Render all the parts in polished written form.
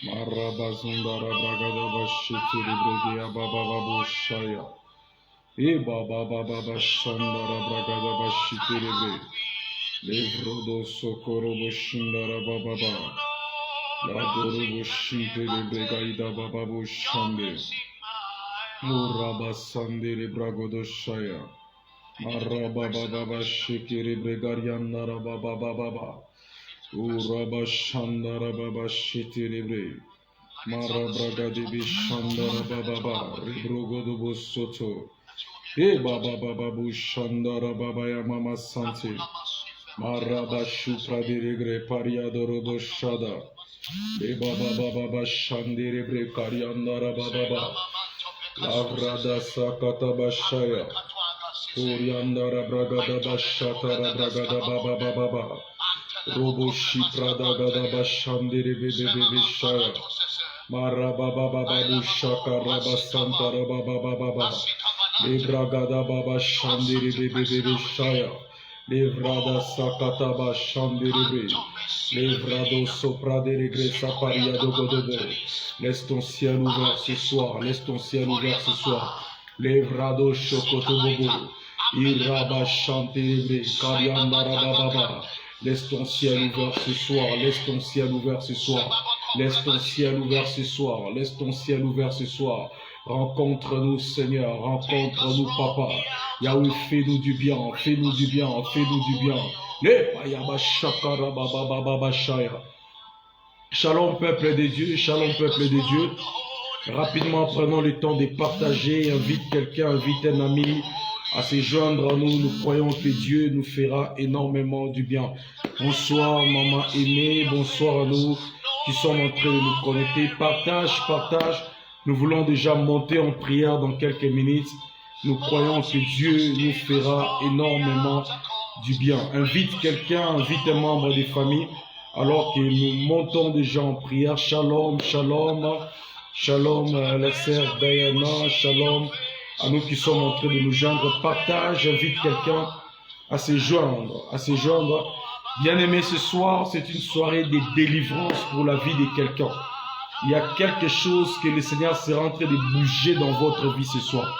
Marabazundara bragada bashiti libregia baba babu shaya. E baba baba bashandara bragada bashiti libre. Levrodo sokoro boshindara baba baba. La guru boshinte libregaida baba boshande. Murabasande libragodo shaya. Maraba baba bashiki libregarianara baba baba. Uraba shandara baba shiti libre. Marabraga de Bishandara Baba, Ribrogo de Soto, E Baba Babu Shandara Baba Yamama Santi, Maraba Shupra de Regre Pariadoro Shada, E Baba Baba Shandere Kariandara Baba, Lavrada Sakata Bashaya, Kuriandara Bragada Bashatara Bragada Baba Baba, Robo Shiprada Gada Bashandere Bebe Shaya. Marababa babu shaka raba santa raba baba baba. Lebragada baba shandiri bebe shaya. Levrada sakata ba shandiri be. Levrado sopra de regressa paria dogodobo. Laisse ton ciel ouvert ce soir. Laisse ton ciel ouvert ce soir. Levrado chocoto bobo. Iraba shandiri be. Karianda raba baba. Laisse ton ciel ouvert ce soir. Laisse ton ciel ouvert ce soir. Laisse ton ciel ouvert ce soir. Laisse ton ciel ouvert ce soir. Rencontre-nous, Seigneur. Rencontre-nous, Papa. Yahweh, fais-nous du bien. Fais-nous du bien. Fais-nous du bien. Shalom, peuple de Dieu. Shalom, peuple de Dieu. Rapidement, prenons le temps de partager. Invite quelqu'un, invite un ami à se joindre à nous. Nous croyons que Dieu nous fera énormément du bien. Bonsoir, maman aimée. Bonsoir à nous qui sommes en train de nous connecter. Partage, partage. Nous voulons déjà monter en prière dans quelques minutes. Nous croyons que Dieu nous fera énormément du bien. Invite quelqu'un, invite un membre des familles, alors que nous montons déjà en prière. Shalom, shalom, shalom à la sœur Diana, shalom à nous qui sommes en train de nous joindre. Partage, invite quelqu'un à se joindre, à se joindre. Bien-aimé, ce soir, c'est une soirée de délivrance pour la vie de quelqu'un. Il y a quelque chose que le Seigneur sera en train de bouger dans votre vie ce soir.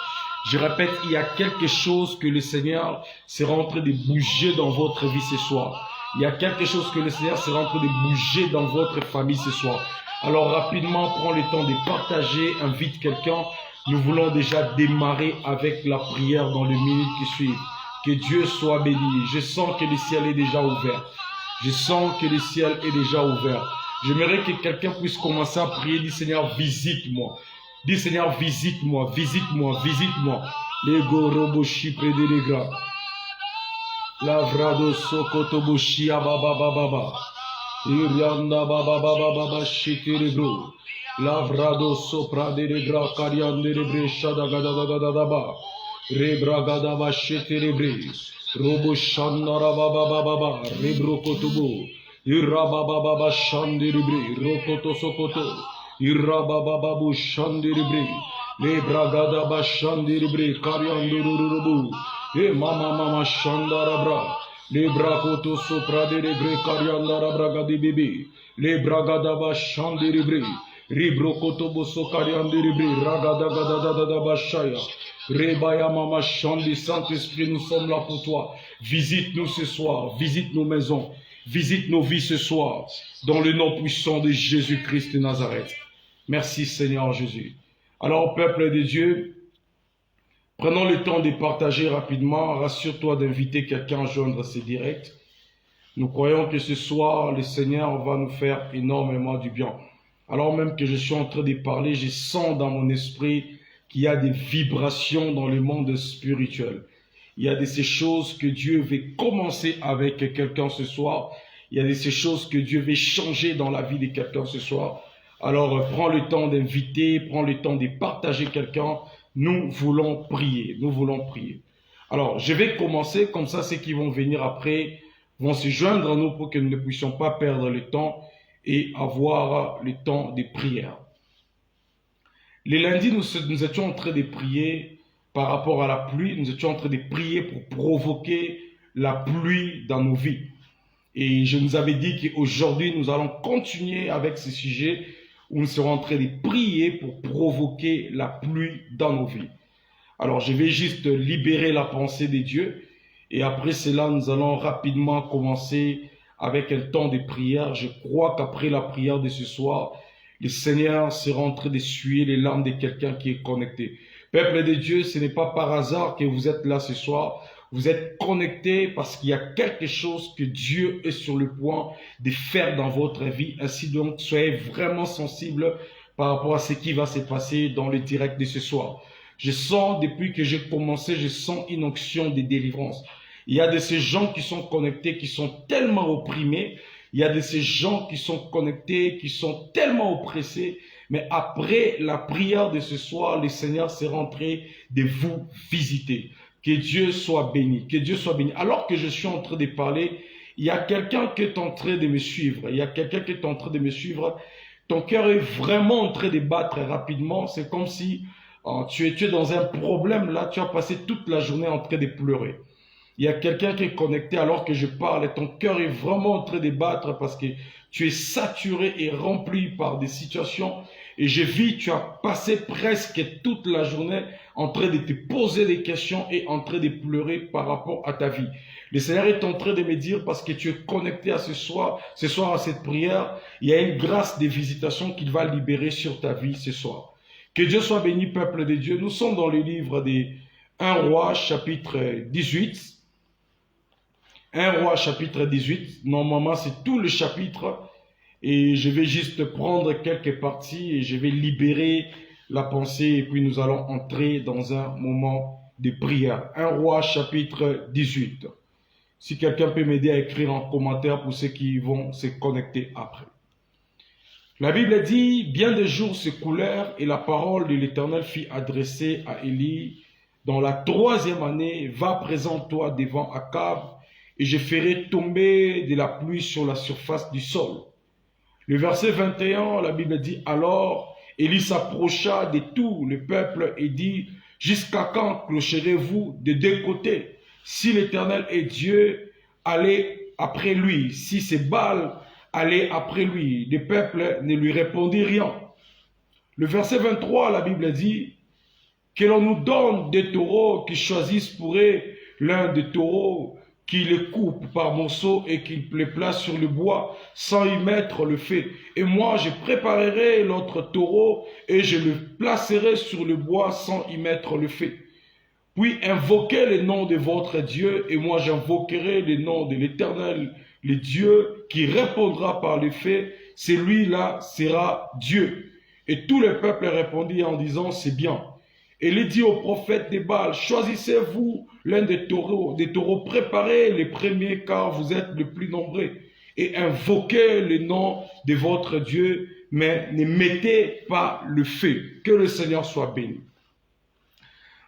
Je répète, il y a quelque chose que le Seigneur sera en train de bouger dans votre vie ce soir. Il y a quelque chose que le Seigneur sera en train de bouger dans votre famille ce soir. Alors rapidement, prends le temps de partager, invite quelqu'un. Nous voulons déjà démarrer avec la prière dans les minutes qui suivent. Que Dieu soit béni. Je sens que le ciel est déjà ouvert. Je sens que le ciel est déjà ouvert. J'aimerais que quelqu'un puisse commencer à prier. Dis Seigneur, visite-moi. Dis Seigneur, visite-moi, visite-moi, visite-moi. Les goroboshi prédélégra. Lavrado sokotoboshi ababababa. Irianda bababababa shikerebro. Lavrado sopra délégra kariandélébre shadagadadadadaba. Rebragadaba sheterebre. Robo shandara babababa. Rebro kotobo. Irabababa shandiribri. Rokoto sokoto. Irabababu shandiribri. Lebragadaba shandiribri. Kariandururubu. E mama shandarabra. Lebrakoto sopra derebre kariandarabra gadibibi. Lebragadaba shandiribri. Ribrokoto boso kariandiribri. Ragadagadadadaba shaya. Rebaya mama shandi. Saint-Esprit, nous sommes là pour toi. Visite-nous ce soir. Visite nos maisons. Visite nos vies ce soir. Dans le nom puissant de Jésus-Christ de Nazareth. Merci Seigneur Jésus. Alors, peuple de Dieu, prenons le temps de partager rapidement. Rassure-toi d'inviter quelqu'un à joindre ces directs. Nous croyons que ce soir, le Seigneur va nous faire énormément du bien. Alors même que je suis en train de parler, je sens dans mon esprit qu'il y a des vibrations dans le monde spirituel. Il y a de ces choses que Dieu veut commencer avec quelqu'un ce soir. Il y a de ces choses que Dieu veut changer dans la vie de quelqu'un ce soir. Alors, prends le temps d'inviter, prends le temps de partager quelqu'un. Nous voulons prier, nous voulons prier. Alors, je vais commencer, comme ça, ceux qui vont venir après vont se joindre à nous pour que nous ne puissions pas perdre le temps et avoir le temps de prière. Les lundis, nous étions en train de prier par rapport à la pluie. Nous étions en train de prier pour provoquer la pluie dans nos vies. Et je nous avais dit qu'aujourd'hui, nous allons continuer avec ce sujet où nous serons en train de prier pour provoquer la pluie dans nos vies. Alors, je vais juste libérer la pensée de Dieu. Et après cela, nous allons rapidement commencer avec un temps de prière. Je crois qu'après la prière de ce soir, le Seigneur sera en train d'essuyer les larmes de quelqu'un qui est connecté. Peuple de Dieu, ce n'est pas par hasard que vous êtes là ce soir. Vous êtes connectés parce qu'il y a quelque chose que Dieu est sur le point de faire dans votre vie. Ainsi donc, soyez vraiment sensibles par rapport à ce qui va se passer dans le direct de ce soir. Je sens, depuis que j'ai commencé, je sens une onction de délivrance. Il y a de ces gens qui sont connectés, qui sont tellement opprimés. Il y a de ces gens qui sont connectés, qui sont tellement oppressés. Mais après la prière de ce soir, le Seigneur s'est rentré de vous visiter. Que Dieu soit béni, que Dieu soit béni. Alors que je suis en train de parler, il y a quelqu'un qui est en train de me suivre. Il y a quelqu'un qui est en train de me suivre. Ton cœur est vraiment en train de battre rapidement. C'est comme si tu es dans un problème. Là, tu as passé toute la journée en train de pleurer. Il y a quelqu'un qui est connecté alors que je parle et ton cœur est vraiment en train de battre parce que tu es saturé et rempli par des situations. Et je vis, tu as passé presque toute la journée en train de te poser des questions et en train de pleurer par rapport à ta vie. Le Seigneur est en train de me dire, parce que tu es connecté à ce soir à cette prière, il y a une grâce de visitation qu'il va libérer sur ta vie ce soir. Que Dieu soit béni, peuple de Dieu. Nous sommes dans le livre des 1 Roi, chapitre 18. 1 Roi, chapitre 18. Normalement, c'est tout le chapitre. Et je vais juste prendre quelques parties et je vais libérer la pensée. Et puis nous allons entrer dans un moment de prière. 1 Roi, chapitre 18. Si quelqu'un peut m'aider à écrire en commentaire pour ceux qui vont se connecter après. La Bible dit, bien des jours s'écoulèrent et la parole de l'Éternel fut adressée à Élie. Dans la 3e année, va présente-toi devant Akab et je ferai tomber de la pluie sur la surface du sol. Le verset 21, la Bible dit, alors Élie s'approcha de tout le peuple et dit, jusqu'à quand clocherez-vous de deux côtés? Si l'Éternel est Dieu, allez après lui. Si c'est Baal, allez après lui. Le peuple ne lui répondit rien. Le verset 23, la Bible dit, que l'on nous donne des taureaux qui choisissent pour eux l'un des taureaux, qui les coupe par morceaux et qui les place sur le bois sans y mettre le feu. Et moi, je préparerai l'autre taureau et je le placerai sur le bois sans y mettre le feu. Puis invoquez le nom de votre Dieu et moi j'invoquerai le nom de l'Éternel, le Dieu qui répondra par le feu. Celui-là sera Dieu. Et tout le peuple répondit en disant, c'est bien. Et il dit au prophète de Baal, choisissez-vous l'un des taureaux préparés, les premiers, car vous êtes le plus nombreux. Et invoquez le nom de votre Dieu, mais ne mettez pas le feu. Que le Seigneur soit béni.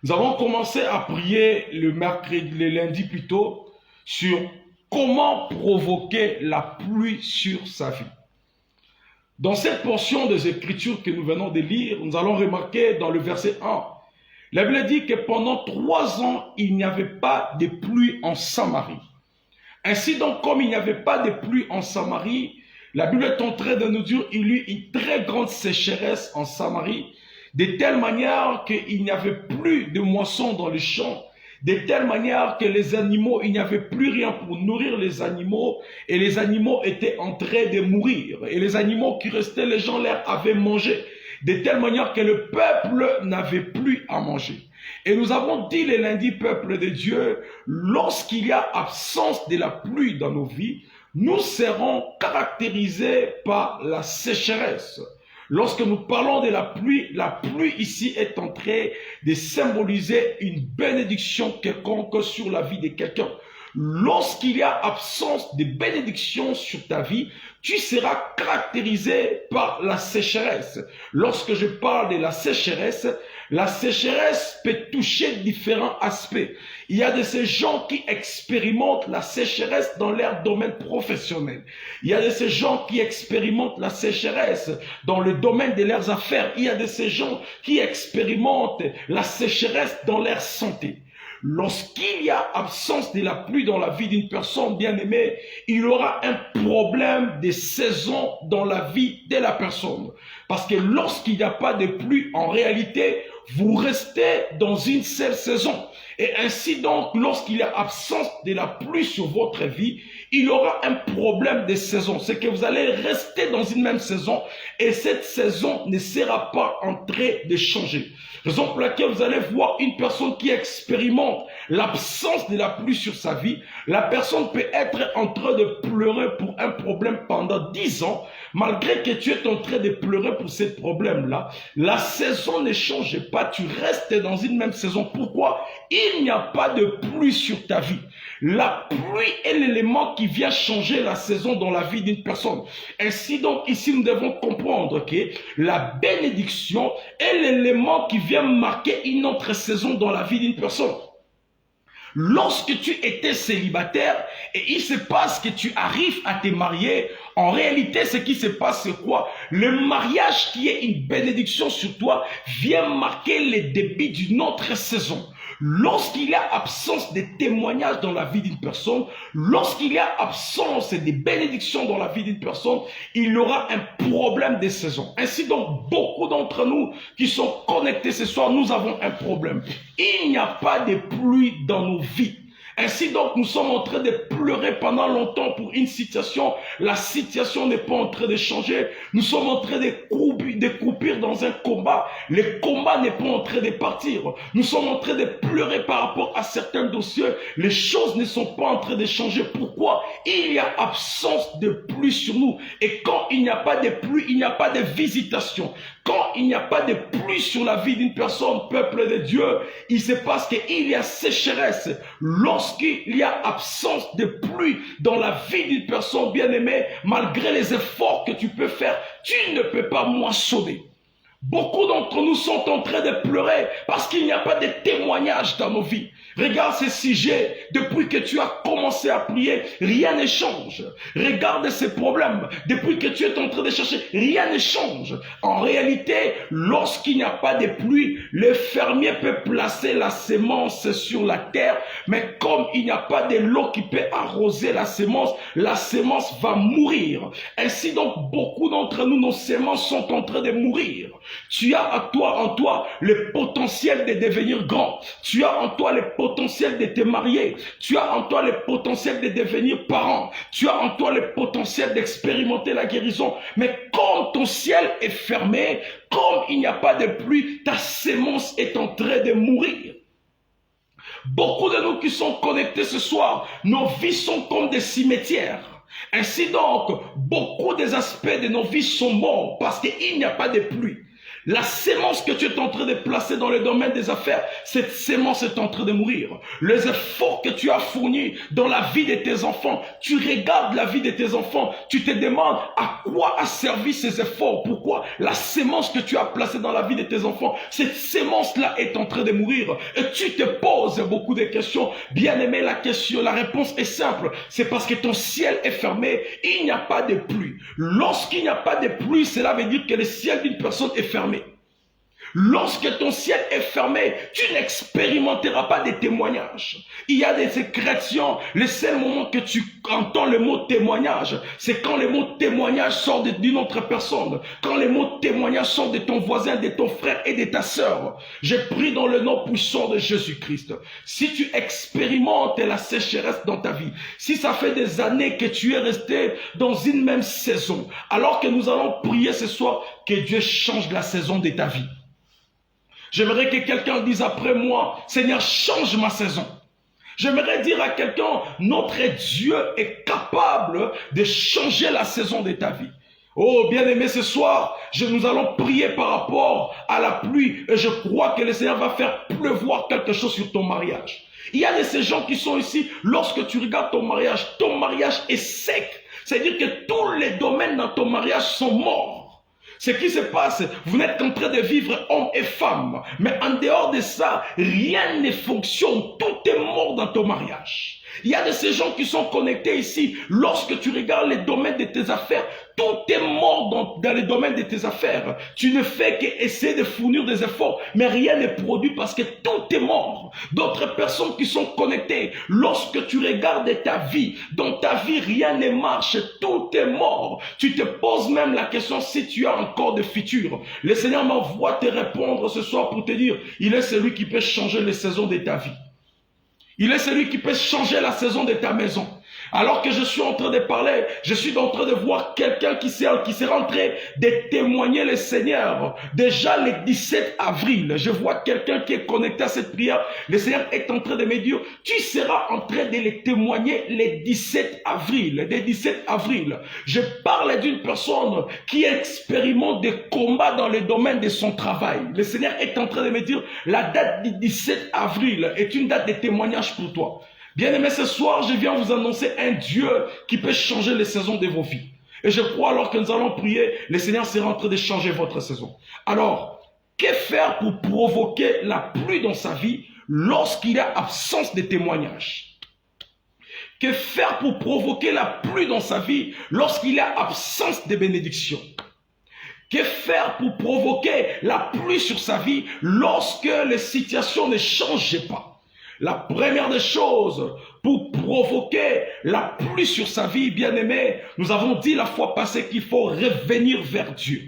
Nous avons commencé à prier le lundi plutôt, sur comment provoquer la pluie sur sa vie. Dans cette portion des Écritures que nous venons de lire, nous allons remarquer dans le verset 1, la Bible dit que pendant 3 ans, il n'y avait pas de pluie en Samarie. Ainsi donc, comme il n'y avait pas de pluie en Samarie, la Bible est en train de nous dire qu'il y eut une très grande sécheresse en Samarie, de telle manière qu'il n'y avait plus de moissons dans les champs, de telle manière que les animaux, il n'y avait plus rien pour nourrir les animaux, et les animaux étaient en train de mourir. Et les animaux qui restaient, les gens leur avaient mangé, de telle manière que le peuple n'avait plus à manger. Et nous avons dit le lundi, peuple de Dieu, lorsqu'il y a absence de la pluie dans nos vies, nous serons caractérisés par la sécheresse. Lorsque nous parlons de la pluie ici est en train de symboliser une bénédiction quelconque sur la vie de quelqu'un. Lorsqu'il y a absence de bénédiction sur ta vie, tu seras caractérisé par la sécheresse. Lorsque je parle de la sécheresse peut toucher différents aspects. Il y a de ces gens qui expérimentent la sécheresse dans leur domaine professionnel. Il y a de ces gens qui expérimentent la sécheresse dans le domaine de leurs affaires. Il y a de ces gens qui expérimentent la sécheresse dans leur santé. Lorsqu'il y a absence de la pluie dans la vie d'une personne bien-aimée, il y aura un problème de saison dans la vie de la personne. Parce que lorsqu'il n'y a pas de pluie, en réalité, vous restez dans une seule saison. Et ainsi donc, lorsqu'il y a absence de la pluie sur votre vie, il y aura un problème de saison. C'est que vous allez rester dans une même saison et cette saison ne sera pas en train de changer. Raison pour laquelle vous allez voir une personne qui expérimente l'absence de la pluie sur sa vie. La personne peut être en train de pleurer pour un problème pendant 10 ans. Malgré que tu es en train de pleurer pour ce problème-là, la saison ne change pas. Tu restes dans une même saison. Pourquoi? Il n'y a pas de pluie sur ta vie. La pluie est l'élément qui vient changer la saison dans la vie d'une personne. Ainsi donc, ici, nous devons comprendre que la bénédiction est l'élément qui vient marquer une autre saison dans la vie d'une personne. Lorsque tu étais célibataire et il se passe que tu arrives à te marier, en réalité, ce qui se passe, c'est quoi? Le mariage qui est une bénédiction sur toi vient marquer le début d'une autre saison. Lorsqu'il y a absence de témoignages dans la vie d'une personne, lorsqu'il y a absence de bénédictions dans la vie d'une personne, il y aura un problème de saison. Ainsi donc, beaucoup d'entre nous qui sont connectés ce soir, nous avons un problème. Il n'y a pas de pluie dans nos vies. Ainsi donc, nous sommes en train de pleurer pendant longtemps pour une situation. La situation n'est pas en train de changer. Nous sommes en train de croupir dans un combat. Le combat n'est pas en train de partir. Nous sommes en train de pleurer par rapport à certains dossiers. Les choses ne sont pas en train de changer. Pourquoi? Il y a absence de pluie sur nous. Et quand il n'y a pas de pluie, il n'y a pas de visitation. Quand il n'y a pas de pluie sur la vie d'une personne, peuple de Dieu, il se passe qu'il y a sécheresse. Lorsqu'il y a absence de pluie dans la vie d'une personne bien-aimée, malgré les efforts que tu peux faire, tu ne peux pas moissonner. Beaucoup d'entre nous sont en train de pleurer parce qu'il n'y a pas de témoignage dans nos vies. Regarde ces sujets, depuis que tu as commencé à prier, rien ne change. Regarde ces problèmes, depuis que tu es en train de chercher, rien ne change. En réalité, lorsqu'il n'y a pas de pluie, le fermier peut placer la semence sur la terre, mais comme il n'y a pas de l'eau qui peut arroser la semence va mourir. Ainsi donc, beaucoup d'entre nous, nos semences sont en train de mourir. Tu as en toi le potentiel de devenir grand. Tu as en toi le potentiel de te marier. Tu as en toi le potentiel de devenir parent. Tu as en toi le potentiel d'expérimenter la guérison. Mais comme ton ciel est fermé, comme il n'y a pas de pluie, ta sémence est en train de mourir. Beaucoup de nous qui sont connectés ce soir, nos vies sont comme des cimetières. Ainsi donc, beaucoup des aspects de nos vies sont morts parce qu'il n'y a pas de pluie. La sémence que tu es en train de placer dans le domaine des affaires, cette sémence est en train de mourir. Les efforts que tu as fournis dans la vie de tes enfants, tu regardes la vie de tes enfants, tu te demandes à quoi a servi ces efforts. Pourquoi? La sémence que tu as placée dans la vie de tes enfants, cette sémence-là est en train de mourir. Et tu te poses beaucoup de questions. Bien-aimé, la réponse est simple. C'est parce que ton ciel est fermé, il n'y a pas de pluie. Lorsqu'il n'y a pas de pluie, cela veut dire que le ciel d'une personne est fermé. Lorsque ton ciel est fermé, tu n'expérimenteras pas de témoignages. Il y a des chrétiens, le seul moment que tu entends le mot témoignage, c'est quand le mot témoignage sort d'une autre personne. Quand le mot témoignage sort de ton voisin, de ton frère et de ta sœur. Je prie dans le nom puissant de Jésus-Christ. Si tu expérimentes la sécheresse dans ta vie, si ça fait des années que tu es resté dans une même saison, alors que nous allons prier ce soir, que Dieu change la saison de ta vie. J'aimerais que quelqu'un dise après moi, Seigneur, change ma saison. J'aimerais dire à quelqu'un, notre Dieu est capable de changer la saison de ta vie. Oh, bien-aimé, ce soir, nous allons prier par rapport à la pluie et je crois que le Seigneur va faire pleuvoir quelque chose sur ton mariage. Il y a de ces gens qui sont ici, lorsque tu regardes ton mariage est sec. C'est-à-dire que tous les domaines dans ton mariage sont morts. Ce qui se passe, vous n'êtes qu'en train de vivre homme et femme. Mais en dehors de ça, rien ne fonctionne. Tout est mort dans ton mariage. Il y a de ces gens qui sont connectés ici. Lorsque tu regardes les domaines de tes affaires, tout est mort dans les domaines de tes affaires. Tu ne fais qu'essayer de fournir des efforts, mais rien n'est produit parce que tout est mort. D'autres personnes qui sont connectées, lorsque tu regardes ta vie, dans ta vie, rien ne marche, tout est mort. Tu te poses même la question si tu as encore de futur. Le Seigneur m'envoie te répondre ce soir pour te dire, il est celui qui peut changer les saisons de ta vie. Il est celui qui peut changer la saison de ta maison. Alors que je suis en train de parler, je suis en train de voir quelqu'un qui s'est rentré de témoigner le Seigneur. Déjà le 17 avril, je vois quelqu'un qui est connecté à cette prière. Le Seigneur est en train de me dire, tu seras en train de le témoigner le 17 avril. Le 17 avril, je parle d'une personne qui expérimente des combats dans le domaine de son travail. Le Seigneur est en train de me dire, la date du 17 avril est une date de témoignage pour toi. Bien-aimés, ce soir, je viens vous annoncer un Dieu qui peut changer les saisons de vos vies. Et je crois, alors que nous allons prier, le Seigneur sera en train de changer votre saison. Alors, que faire pour provoquer la pluie dans sa vie lorsqu'il y a absence de témoignage? Que faire pour provoquer la pluie dans sa vie lorsqu'il y a absence de bénédiction? Que faire pour provoquer la pluie sur sa vie lorsque les situations ne changent pas? La première des choses, pour provoquer la pluie sur sa vie, bien-aimé, nous avons dit la fois passée qu'il faut revenir vers Dieu.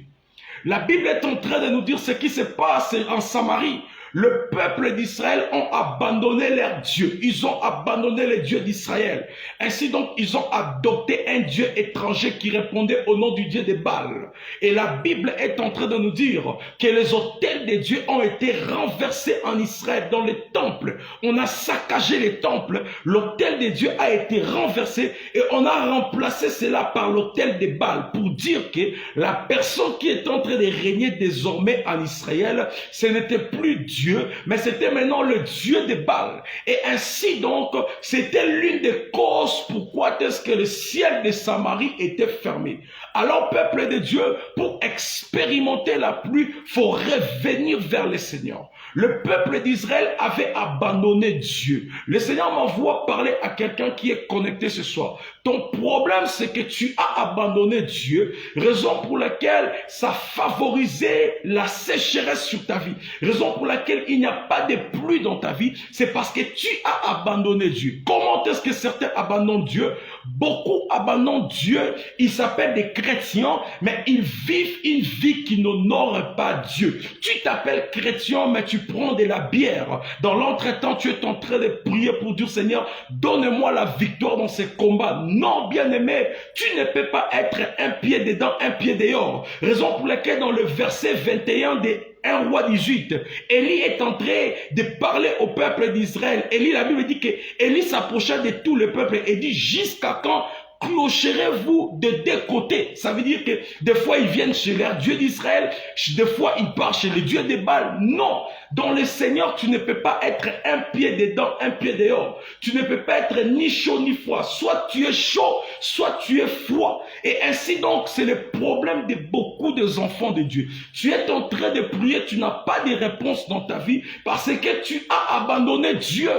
La Bible est en train de nous dire ce qui se passe en Samarie. Le peuple d'Israël ont abandonné leur Dieu. Ils ont abandonné le Dieu d'Israël. Ainsi donc, ils ont adopté un Dieu étranger qui répondait au nom du Dieu de Baal. Et la Bible est en train de nous dire que les autels des dieux ont été renversés en Israël dans les temples. On a saccagé les temples. L'autel des dieux a été renversé et on a remplacé cela par l'autel de Baal pour dire que la personne qui est en train de régner désormais en Israël, ce n'était plus Dieu, mais c'était maintenant le Dieu de Baal. Et ainsi donc, c'était l'une des causes pourquoi est-ce que le ciel de Samarie était fermé. Alors, peuple de Dieu, pour expérimenter la pluie, il faut revenir vers le Seigneur. Le peuple d'Israël avait abandonné Dieu. Le Seigneur m'envoie parler à quelqu'un qui est connecté ce soir. Ton problème, c'est que tu as abandonné Dieu, raison pour laquelle ça favorisait la sécheresse sur ta vie. Raison pour laquelle il n'y a pas de pluie dans ta vie, c'est parce que tu as abandonné Dieu. Comment est-ce que certains abandonnent Dieu? Beaucoup abandonnent Dieu, ils s'appellent des chrétiens, mais ils vivent une vie qui n'honore pas Dieu. Tu t'appelles chrétien, mais tu prends de la bière. Dans l'entretemps, tu es en train de prier pour dire, Seigneur, donne-moi la victoire dans ces combats. Non, bien-aimé, tu ne peux pas être un pied dedans, un pied dehors. Raison pour laquelle dans le verset 21 de 1 roi 18, Élie est en train de parler au peuple d'Israël. Élie, la Bible dit que Élie s'approcha de tout le peuple et dit, jusqu'à quand clocherez-vous de deux côtés? Ça veut dire que des fois ils viennent chez leur Dieu d'Israël, des fois ils partent chez le Dieu de Baal. Non, dans le Seigneur tu ne peux pas être un pied dedans, un pied dehors. Tu ne peux pas être ni chaud ni froid. Soit tu es chaud, soit tu es froid. Et ainsi donc c'est le problème de beaucoup des enfants de Dieu. Tu es en train de prier, tu n'as pas de réponse dans ta vie parce que tu as abandonné Dieu.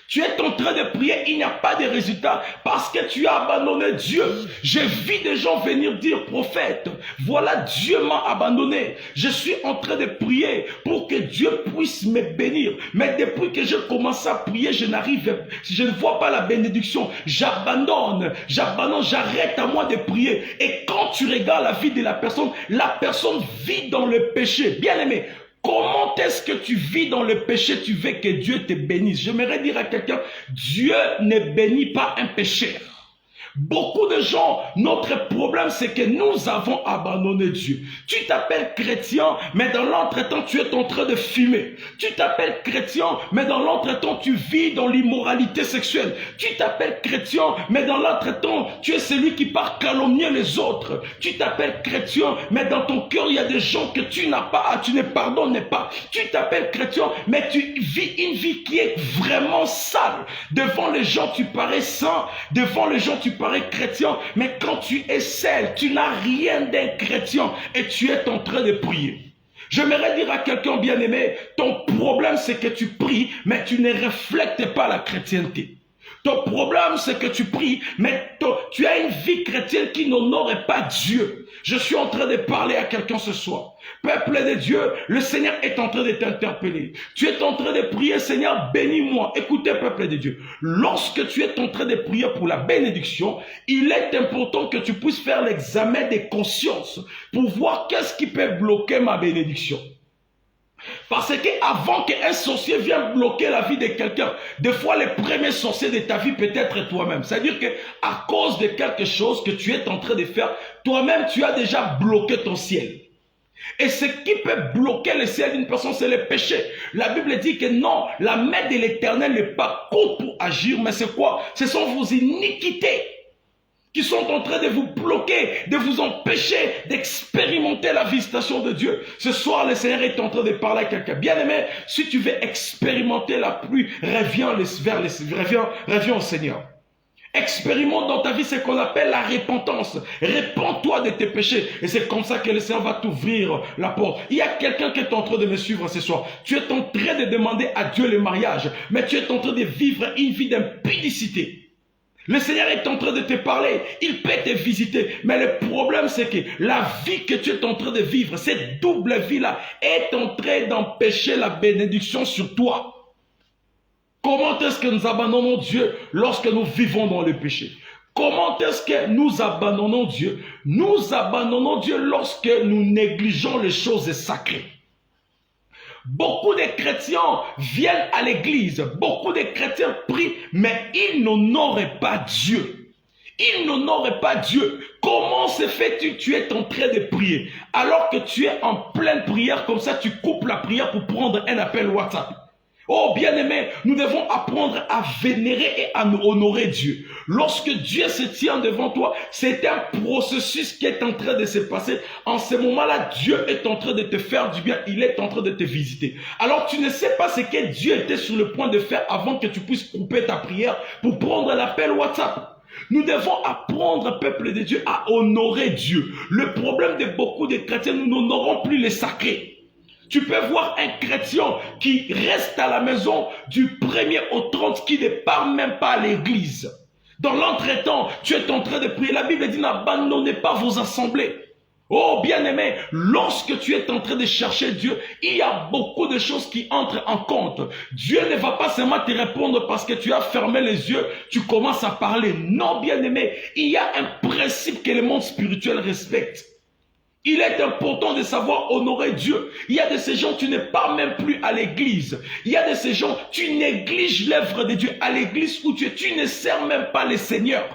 Tu es en train de prier, il n'y a pas de résultat parce que tu as abandonné Dieu. Je vis des gens venir dire, prophète, voilà, Dieu m'a abandonné. Je suis en train de prier pour que Dieu puisse me bénir. Mais depuis que je commence à prier, je ne vois pas la bénédiction. J'abandonne, j'arrête à moi de prier. Et quand tu regardes la vie de la personne vit dans le péché. Bien aimé, comment est-ce que tu vis dans le péché, tu veux que Dieu te bénisse? J'aimerais dire à quelqu'un, Dieu ne bénit pas un pécheur. Beaucoup de gens, notre problème, c'est que nous avons abandonné Dieu. Tu t'appelles chrétien, mais dans l'entretemps, tu es en train de fumer. Tu t'appelles chrétien, mais dans l'entretemps, tu vis dans l'immoralité sexuelle. Tu t'appelles chrétien, mais dans l'entretemps, tu es celui qui part calomnier les autres. Tu t'appelles chrétien, mais dans ton cœur, il y a des gens que tu n'as pas, tu ne pardonnes pas. Tu t'appelles chrétien, mais tu vis une vie qui est vraiment sale. Devant les gens, tu parais saint. Devant les gens, tu parais chrétien, mais quand tu es seul, tu n'as rien d'un chrétien et tu es en train de prier. J'aimerais dire à quelqu'un bien-aimé, ton problème c'est que tu pries, mais tu ne reflètes pas la chrétienté. Ton problème, c'est que tu pries, mais tu as une vie chrétienne qui n'honore pas Dieu. Je suis en train de parler à quelqu'un ce soir. Peuple de Dieu, le Seigneur est en train de t'interpeller. Tu es en train de prier, Seigneur, bénis-moi. Écoutez, peuple de Dieu, lorsque tu es en train de prier pour la bénédiction, il est important que tu puisses faire l'examen des consciences pour voir qu'est-ce qui peut bloquer ma bénédiction. Parce qu'avant qu'un sorcier vienne bloquer la vie de quelqu'un, des fois les premiers sorciers de ta vie peut être toi-même. C'est-à-dire qu'à cause de quelque chose que tu es en train de faire, toi-même tu as déjà bloqué ton ciel. Et ce qui peut bloquer le ciel d'une personne, c'est le péché. La Bible dit que non, la main de l'Éternel n'est pas contre pour agir, mais c'est quoi? Ce sont vos iniquités qui sont en train de vous bloquer, de vous empêcher d'expérimenter la visitation de Dieu. Ce soir, le Seigneur est en train de parler à quelqu'un. Bien-aimé, si tu veux expérimenter la pluie, reviens au Seigneur. Expérimente dans ta vie ce qu'on appelle la repentance. Répands-toi de tes péchés. Et c'est comme ça que le Seigneur va t'ouvrir la porte. Il y a quelqu'un qui est en train de me suivre ce soir. Tu es en train de demander à Dieu le mariage, mais tu es en train de vivre une vie d'impudicité. Le Seigneur est en train de te parler, il peut te visiter, mais le problème c'est que la vie que tu es en train de vivre, cette double vie-là, est en train d'empêcher la bénédiction sur toi. Comment est-ce que nous abandonnons Dieu lorsque nous vivons dans le péché? Comment est-ce que nous abandonnons Dieu? Nous abandonnons Dieu lorsque nous négligeons les choses sacrées. Beaucoup de chrétiens viennent à l'église, beaucoup de chrétiens prient, mais ils n'honorent pas Dieu. Ils n'honorent pas Dieu. Comment se fait-il que tu es en train de prier alors que tu es en pleine prière, comme ça tu coupes la prière pour prendre un appel WhatsApp? Oh bien-aimé, nous devons apprendre à vénérer et à honorer Dieu. Lorsque Dieu se tient devant toi, c'est un processus qui est en train de se passer. En ce moment-là, Dieu est en train de te faire du bien. Il est en train de te visiter. Alors tu ne sais pas ce que Dieu était sur le point de faire avant que tu puisses couper ta prière pour prendre l'appel WhatsApp. Nous devons apprendre, peuple de Dieu, à honorer Dieu. Le problème de beaucoup de chrétiens, nous n'honorons plus les sacrés. Tu peux voir un chrétien qui reste à la maison du 1er au 30, qui ne part même pas à l'église. Dans l'entretemps, tu es en train de prier. La Bible dit, n'abandonnez pas vos assemblées. Oh bien-aimé, lorsque tu es en train de chercher Dieu, il y a beaucoup de choses qui entrent en compte. Dieu ne va pas seulement te répondre parce que tu as fermé les yeux, tu commences à parler. Non bien-aimé, il y a un principe que le monde spirituel respecte. Il est important de savoir honorer Dieu. Il y a de ces gens, tu ne pars même plus à l'église. Il y a de ces gens, tu négliges l'œuvre de Dieu à l'église où tu es. Tu ne sers même pas le Seigneur.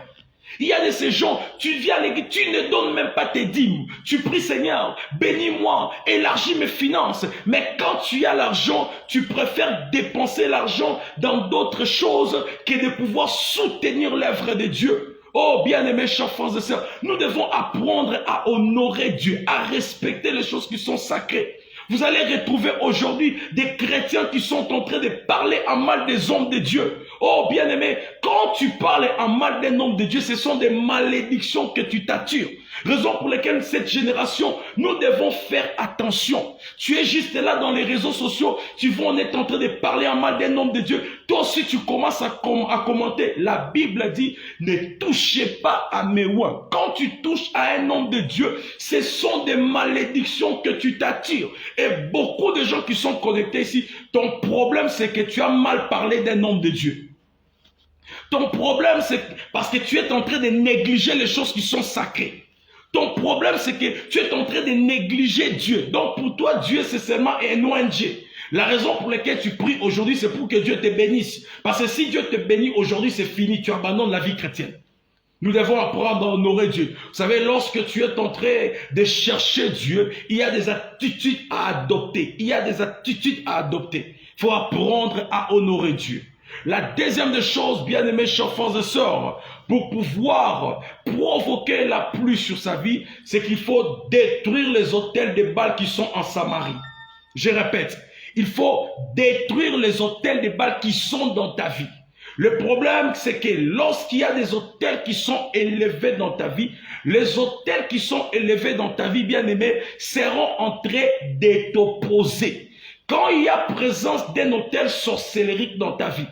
Il y a de ces gens, tu viens à l'église, tu ne donnes même pas tes dîmes. Tu pries, Seigneur, bénis-moi, élargis mes finances. Mais quand tu as l'argent, tu préfères dépenser l'argent dans d'autres choses que de pouvoir soutenir l'œuvre de Dieu. Oh, bien-aimés, chers frères et sœurs, nous devons apprendre à honorer Dieu, à respecter les choses qui sont sacrées. Vous allez retrouver aujourd'hui des chrétiens qui sont en train de parler en mal des hommes de Dieu. Oh, bien-aimé, quand tu parles en mal d'un homme de Dieu, ce sont des malédictions que tu t'attires. Raison pour laquelle cette génération, nous devons faire attention. Tu es juste là dans les réseaux sociaux, tu vas en être en train de parler en mal d'un homme de Dieu. Toi aussi, tu commences à commenter. La Bible dit, ne touchez pas à mes oins. Quand tu touches à un homme de Dieu, ce sont des malédictions que tu t'attires. Et beaucoup de gens qui sont connectés ici, ton problème, c'est que tu as mal parlé d'un homme de Dieu. Ton problème, c'est parce que tu es en train de négliger les choses qui sont sacrées. Ton problème, c'est que tu es en train de négliger Dieu. Donc pour toi, Dieu, c'est seulement un ONG. La raison pour laquelle tu pries aujourd'hui, c'est pour que Dieu te bénisse. Parce que si Dieu te bénit aujourd'hui, c'est fini. Tu abandonnes la vie chrétienne. Nous devons apprendre à honorer Dieu. Vous savez, lorsque tu es en train de chercher Dieu, il y a des attitudes à adopter. Il y a des attitudes à adopter. Il faut apprendre à honorer Dieu. La deuxième des choses, bien-aimés chers frères et sœurs, pour pouvoir provoquer la pluie sur sa vie, c'est qu'il faut détruire les autels de Baal qui sont en Samarie. Je répète, il faut détruire les autels de Baal qui sont dans ta vie. Le problème, c'est que lorsqu'il y a des autels qui sont élevés dans ta vie, les autels qui sont élevés dans ta vie, bien-aimés, seront en train de t'opposer. Quand il y a présence d'un autel sorcellérique dans ta vie,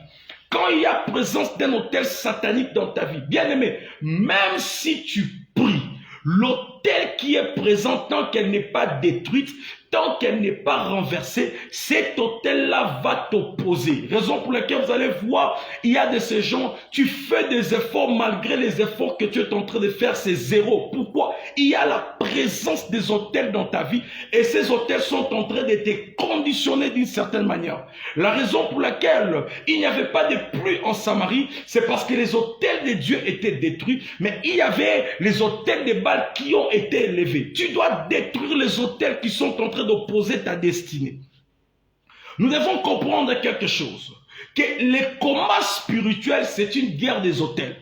quand il y a présence d'un autel satanique dans ta vie, bien-aimé, même si tu pries, l'autel qui est présent, tant qu'elle n'est pas détruite, tant qu'elle n'est pas renversée, cet autel-là va t'opposer. Raison pour laquelle vous allez voir, il y a de ces gens, tu fais des efforts, malgré les efforts que tu es en train de faire, c'est zéro. Pourquoi? Il y a la présence des autels dans ta vie, et ces autels sont en train de te conditionner d'une certaine manière. La raison pour laquelle il n'y avait pas de pluie en Samarie, c'est parce que les autels de Dieu étaient détruits, mais il y avait les autels de Baal qui ont été élevés. Tu dois détruire les autels qui sont en train d'opposer ta destinée. Nous devons comprendre quelque chose, que les combats spirituels, c'est une guerre des autels.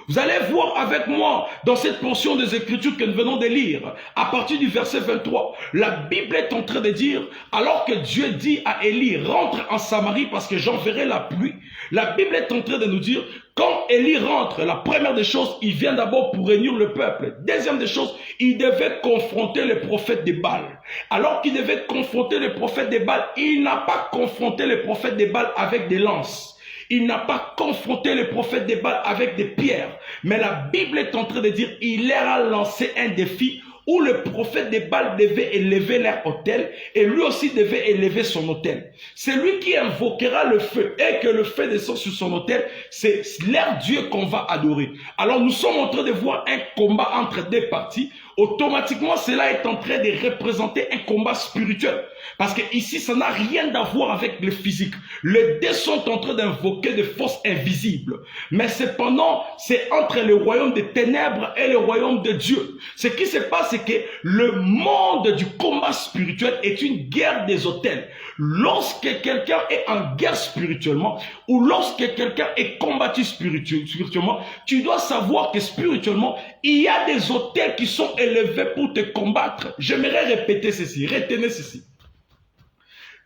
Vous allez voir avec moi dans cette portion des Écritures que nous venons de lire, à partir du verset 23, la Bible est en train de dire, alors que Dieu dit à Élie, rentre en Samarie parce que j'enverrai la pluie, la Bible est en train de nous dire, quand Élie rentre, la première des choses, il vient d'abord pour réunir le peuple. Deuxième des choses, il devait confronter les prophètes de Baal. Alors qu'il devait confronter les prophètes de Baal, il n'a pas confronté les prophètes de Baal avec des lances. Il n'a pas confronté les prophètes de Baal avec des pierres. Mais la Bible est en train de dire, il leur a lancé un défi où le prophète de Baal devait élever leur autel et lui aussi devait élever son autel. C'est lui qui invoquera le feu et que le feu descend sur son autel, c'est leur Dieu qu'on va adorer. Alors nous sommes en train de voir un combat entre deux parties. Automatiquement, cela est en train de représenter un combat spirituel. Parce que ici, ça n'a rien à voir avec le physique. Les deux sont en train d'invoquer des forces invisibles. Mais cependant, c'est entre le royaume des ténèbres et le royaume de Dieu. Ce qui se passe, c'est que le monde du combat spirituel est une guerre des autels. Lorsque quelqu'un est en guerre spirituellement, ou lorsque quelqu'un est combattu spirituellement, tu dois savoir que spirituellement, il y a des autels qui sont élevés pour te combattre. J'aimerais répéter ceci, retenez ceci.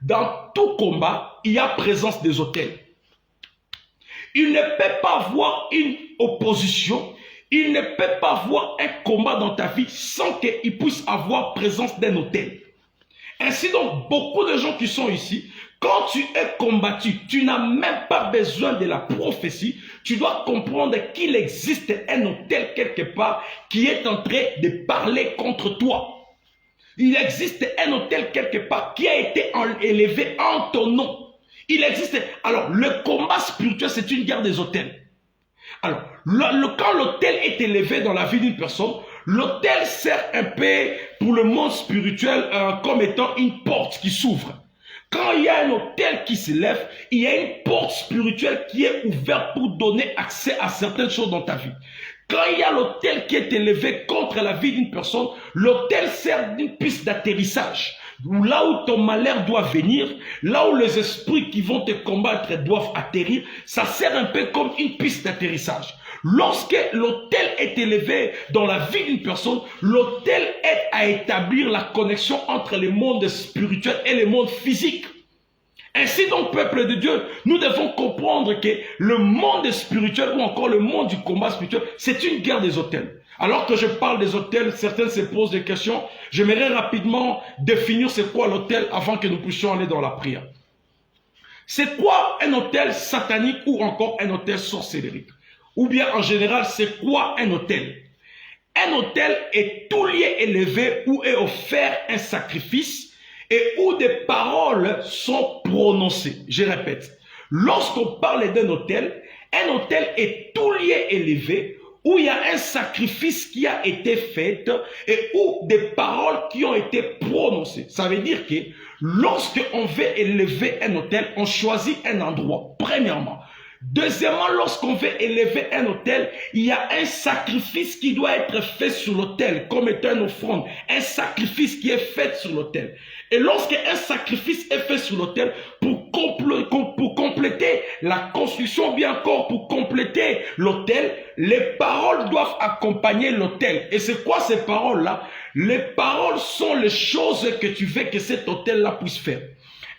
Dans tout combat, il y a présence des autels. Il ne peut pas avoir une opposition, il ne peut pas avoir un combat dans ta vie sans qu'il puisse avoir présence d'un autel. Ainsi donc, beaucoup de gens qui sont ici, quand tu es combattu, tu n'as même pas besoin de la prophétie, tu dois comprendre qu'il existe un autel quelque part qui est en train de parler contre toi. Il existe un autel quelque part qui a été élevé en ton nom. Il existe. Alors, le combat spirituel, c'est une guerre des autels. Alors, quand l'autel est élevé dans la vie d'une personne, l'autel sert un peu pour le monde spirituel comme étant une porte qui s'ouvre. Quand il y a un autel qui s'élève, il y a une porte spirituelle qui est ouverte pour donner accès à certaines choses dans ta vie. Quand il y a l'autel qui est élevé contre la vie d'une personne, l'autel sert d'une piste d'atterrissage. Là où ton malheur doit venir, là où les esprits qui vont te combattre doivent atterrir, ça sert un peu comme une piste d'atterrissage. Lorsque l'autel est élevé dans la vie d'une personne, l'autel aide à établir la connexion entre les mondes spirituels et les mondes physiques. Ainsi donc, peuple de Dieu, nous devons comprendre que le monde spirituel ou encore le monde du combat spirituel, c'est une guerre des autels. Alors que je parle des autels, certains se posent des questions. J'aimerais rapidement définir c'est quoi l'autel avant que nous puissions aller dans la prière. C'est quoi un autel satanique ou encore un autel sorcellérique? Ou bien en général, c'est quoi un autel? Un autel est tout lieu élevé où est offert un sacrifice et où des paroles sont prononcées. Je répète, lorsqu'on parle d'un autel est tout lieu élevé où il y a un sacrifice qui a été fait et où des paroles qui ont été prononcées. Ça veut dire que lorsqu'on veut élever un autel, on choisit un endroit. Premièrement, Deuxièmement, lorsqu'on veut élever un autel, il y a un sacrifice qui doit être fait sur l'autel, comme étant une offrande. Un sacrifice qui est fait sur l'autel. Et lorsqu'un sacrifice est fait sur l'autel, pour compléter la construction, ou bien encore pour compléter l'autel, les paroles doivent accompagner l'autel. Et c'est quoi ces paroles-là? Les paroles sont les choses que tu veux que cet autel-là puisse faire.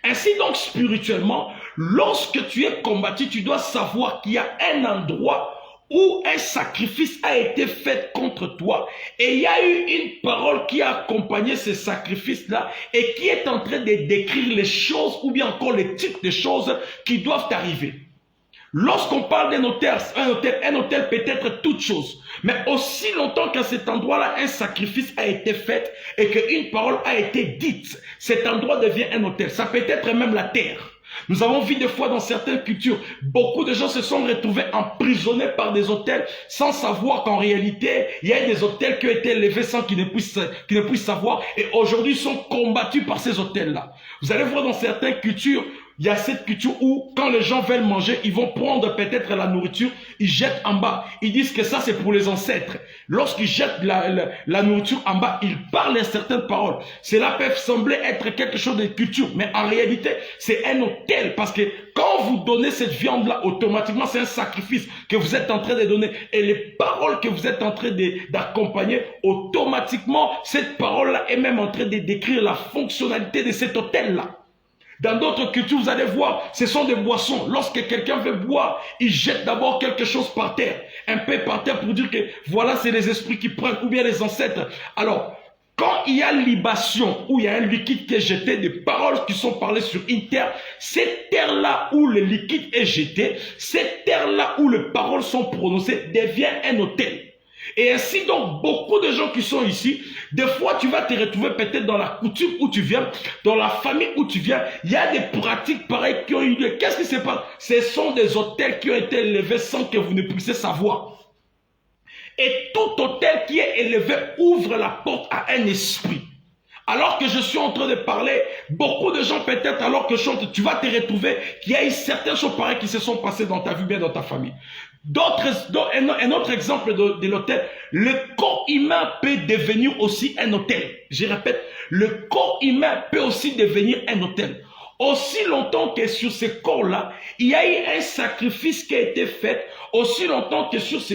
Ainsi donc, spirituellement, lorsque tu es combattu, tu dois savoir qu'il y a un endroit où un sacrifice a été fait contre toi et il y a eu une parole qui a accompagné ce sacrifice-là et qui est en train de décrire les choses ou bien encore les types de choses qui doivent arriver. Lorsqu'on parle d'un autel, un autel peut être toute chose. Mais aussi longtemps qu'à cet endroit-là, un sacrifice a été fait et qu'une parole a été dite, cet endroit devient un autel. Ça peut être même la terre. Nous avons vu des fois dans certaines cultures, beaucoup de gens se sont retrouvés emprisonnés par des autels sans savoir qu'en réalité, il y a des autels qui ont été élevés sans qu'ils ne puissent savoir et aujourd'hui sont combattus par ces autels-là. Vous allez voir dans certaines cultures, il y a cette culture où quand les gens veulent manger, ils vont prendre peut-être la nourriture, ils jettent en bas. Ils disent que ça c'est pour les ancêtres. Lorsqu'ils jettent la nourriture en bas, ils parlent certaines paroles. Cela peut sembler être quelque chose de culture, mais en réalité c'est un autel parce que quand vous donnez cette viande-là, automatiquement c'est un sacrifice que vous êtes en train de donner. Et les paroles que vous êtes en train d'accompagner, automatiquement cette parole-là est même en train de décrire la fonctionnalité de cet autel-là. Dans d'autres cultures, vous allez voir, ce sont des boissons. Lorsque quelqu'un veut boire, il jette d'abord quelque chose par terre, un peu par terre pour dire que voilà, c'est les esprits qui prennent, ou bien les ancêtres. Alors, quand il y a libation, où il y a un liquide qui est jeté, des paroles qui sont parlées sur une terre, cette terre-là où le liquide est jeté, cette terre-là où les paroles sont prononcées, devient un autel. Et ainsi donc, beaucoup de gens qui sont ici, des fois tu vas te retrouver peut-être dans la coutume où tu viens, dans la famille où tu viens, il y a des pratiques pareilles qui ont eu lieu. Qu'est-ce qui se passe? Ce sont des autels qui ont été élevés sans que vous ne puissiez savoir. Et tout autel qui est élevé ouvre la porte à un esprit. Alors que je suis en train de parler, beaucoup de gens peut-être alors que je chante, tu vas te retrouver qu'il y a eu certaines choses pareilles qui se sont passées dans ta vie, bien dans ta famille. Un autre exemple de l'autel, le corps humain peut devenir aussi un autel. Je répète, le corps humain peut aussi devenir un autel. Aussi longtemps que sur ce corps-là, il y a eu un sacrifice qui a été fait, aussi longtemps que sur ce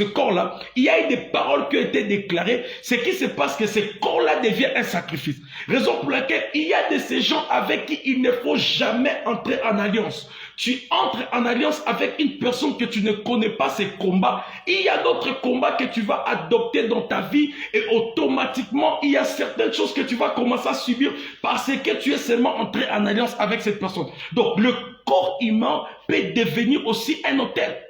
corps-là, il y a eu des paroles qui ont été déclarées, ce qui se passe que ce corps-là devient un sacrifice. Raison pour laquelle il y a de ces gens avec qui il ne faut jamais entrer en alliance. Tu entres en alliance avec une personne que tu ne connais pas ses combats. Il y a d'autres combats que tu vas adopter dans ta vie et automatiquement, il y a certaines choses que tu vas commencer à subir parce que tu es seulement entré en alliance avec cette personne. Donc, le corps humain peut devenir aussi un autel.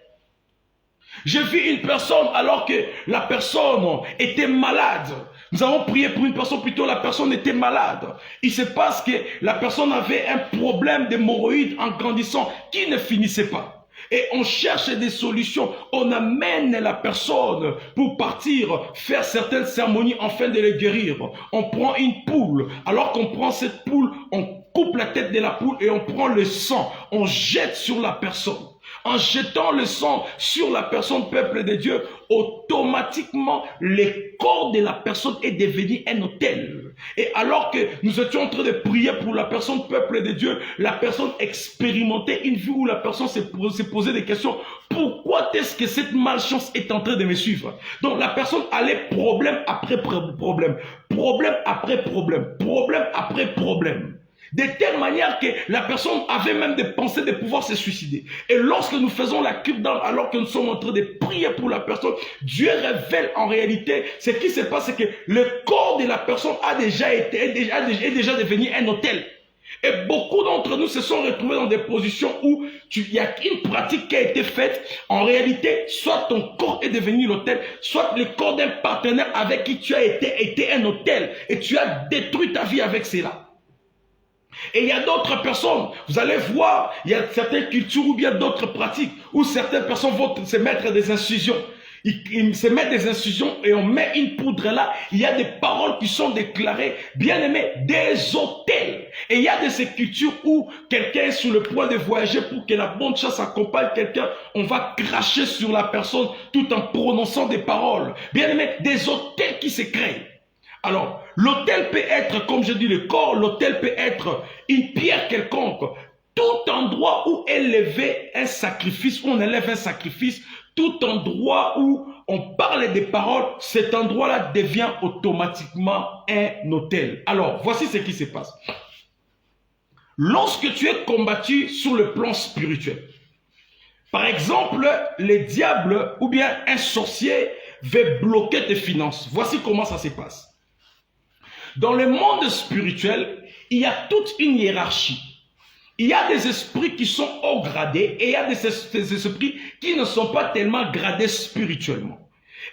J'ai vu une personne alors que la personne était malade. Nous avons prié pour une personne, plutôt la personne était malade. Il se passe que la personne avait un problème d'hémorroïdes en grandissant qui ne finissait pas. Et on cherche des solutions. On amène la personne pour partir faire certaines cérémonies afin de les guérir. On prend une poule. Alors qu'on prend cette poule, on coupe la tête de la poule et on prend le sang. On jette sur la personne. En jetant le sang sur la personne peuple de Dieu, automatiquement, le corps de la personne est devenu un autel. Et alors que nous étions en train de prier pour la personne peuple de Dieu, la personne expérimentait une vie où la personne s'est posé des questions. Pourquoi est-ce que cette malchance est en train de me suivre? Donc la personne allait problème après problème, problème après problème, problème après problème. De telle manière que la personne avait même des pensées de pouvoir se suicider. Et lorsque nous faisons la cure d'âme, alors que nous sommes en train de prier pour la personne, Dieu révèle en réalité ce qui se passe, c'est que le corps de la personne est déjà devenu un autel. Et beaucoup d'entre nous se sont retrouvés dans des positions où il y a une pratique qui a été faite. En réalité, soit ton corps est devenu l'autel, soit le corps d'un partenaire avec qui tu as été un autel. Et tu as détruit ta vie avec cela. Et il y a d'autres personnes, vous allez voir, il y a certaines cultures ou bien d'autres pratiques où certaines personnes vont se mettre des incisions. Il se met des infusions et on met une poudre là. Il y a des paroles qui sont déclarées, bien aimé, des autels. Et il y a des écritures où quelqu'un est sur le point de voyager pour que la bonne chance accompagne quelqu'un. On va cracher sur la personne tout en prononçant des paroles. Bien aimé, des autels qui se créent. Alors, l'autel peut être, comme je dis, le corps. L'autel peut être une pierre quelconque. Tout endroit où élever un sacrifice, où on élève un sacrifice, tout endroit où on parle des paroles, cet endroit-là devient automatiquement un autel. Alors, voici ce qui se passe. Lorsque tu es combattu sur le plan spirituel, par exemple, le diable ou bien un sorcier veut bloquer tes finances. Voici comment ça se passe. Dans le monde spirituel, il y a toute une hiérarchie. Il y a des esprits qui sont haut gradés et il y a des esprits qui ne sont pas tellement gradés spirituellement.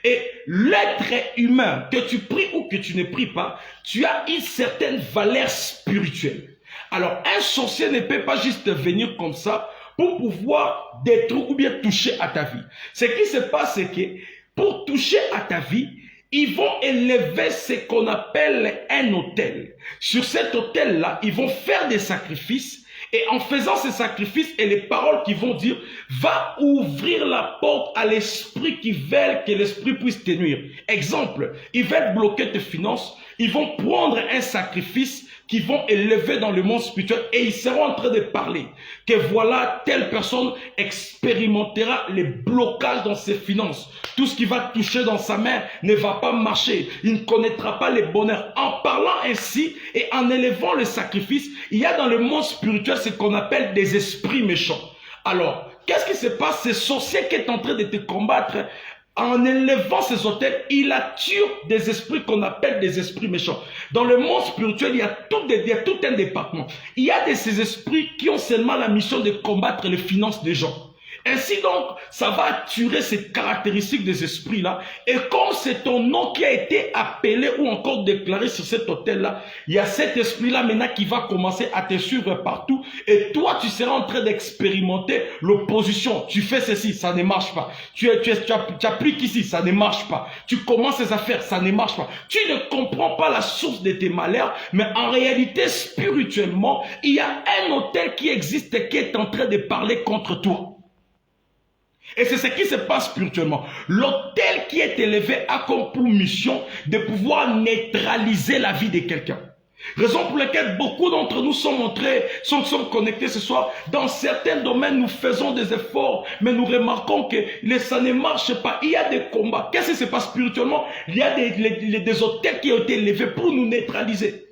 Et l'être humain, que tu pries ou que tu ne pries pas, tu as une certaine valeur spirituelle. Alors, un sorcier ne peut pas juste venir comme ça pour pouvoir détruire ou bien toucher à ta vie. Ce qui se passe, c'est que pour toucher à ta vie, ils vont élever ce qu'on appelle un autel. Sur cet autel-là, ils vont faire des sacrifices. Et en faisant ces sacrifices et les paroles qu'ils vont dire, va ouvrir la porte à l'esprit qui veulent que l'esprit puisse te nuire. Exemple, ils veulent bloquer tes finances, ils vont prendre un sacrifice qu'ils vont élever dans le monde spirituel et ils seront en train de parler que voilà, telle personne expérimentera les blocages dans ses finances. Tout ce qui va toucher dans sa main ne va pas marcher. Il ne connaîtra pas les bonheurs. En parlant ainsi et en élevant le sacrifice, il y a dans le monde spirituel ce qu'on appelle des esprits méchants. Alors, qu'est-ce qui se passe? Ce sorcier qui est en train de te combattre, en élevant ces autels, il attire des esprits qu'on appelle des esprits méchants. Dans le monde spirituel, il y a tout un département. Il y a ces esprits qui ont seulement la mission de combattre les finances des gens. Ainsi donc, ça va attirer ces caractéristiques des esprits-là. Et comme c'est ton nom qui a été appelé ou encore déclaré sur cet autel-là, il y a cet esprit-là maintenant qui va commencer à te suivre partout. Et toi, tu seras en train d'expérimenter l'opposition. Tu fais ceci, ça ne marche pas. Tu appliques ici, ça ne marche pas. Tu commences ces affaires, ça ne marche pas. Tu ne comprends pas la source de tes malheurs, mais en réalité, spirituellement, il y a un autel qui existe et qui est en train de parler contre toi. Et c'est ce qui se passe spirituellement. L'autel qui est élevé a comme pour mission de pouvoir neutraliser la vie de quelqu'un. Raison pour laquelle beaucoup d'entre nous sommes connectés ce soir. Dans certains domaines, nous faisons des efforts, mais nous remarquons que ça ne marche pas. Il y a des combats. Qu'est-ce qui se passe spirituellement? Il y a des autels qui ont été élevés pour nous neutraliser.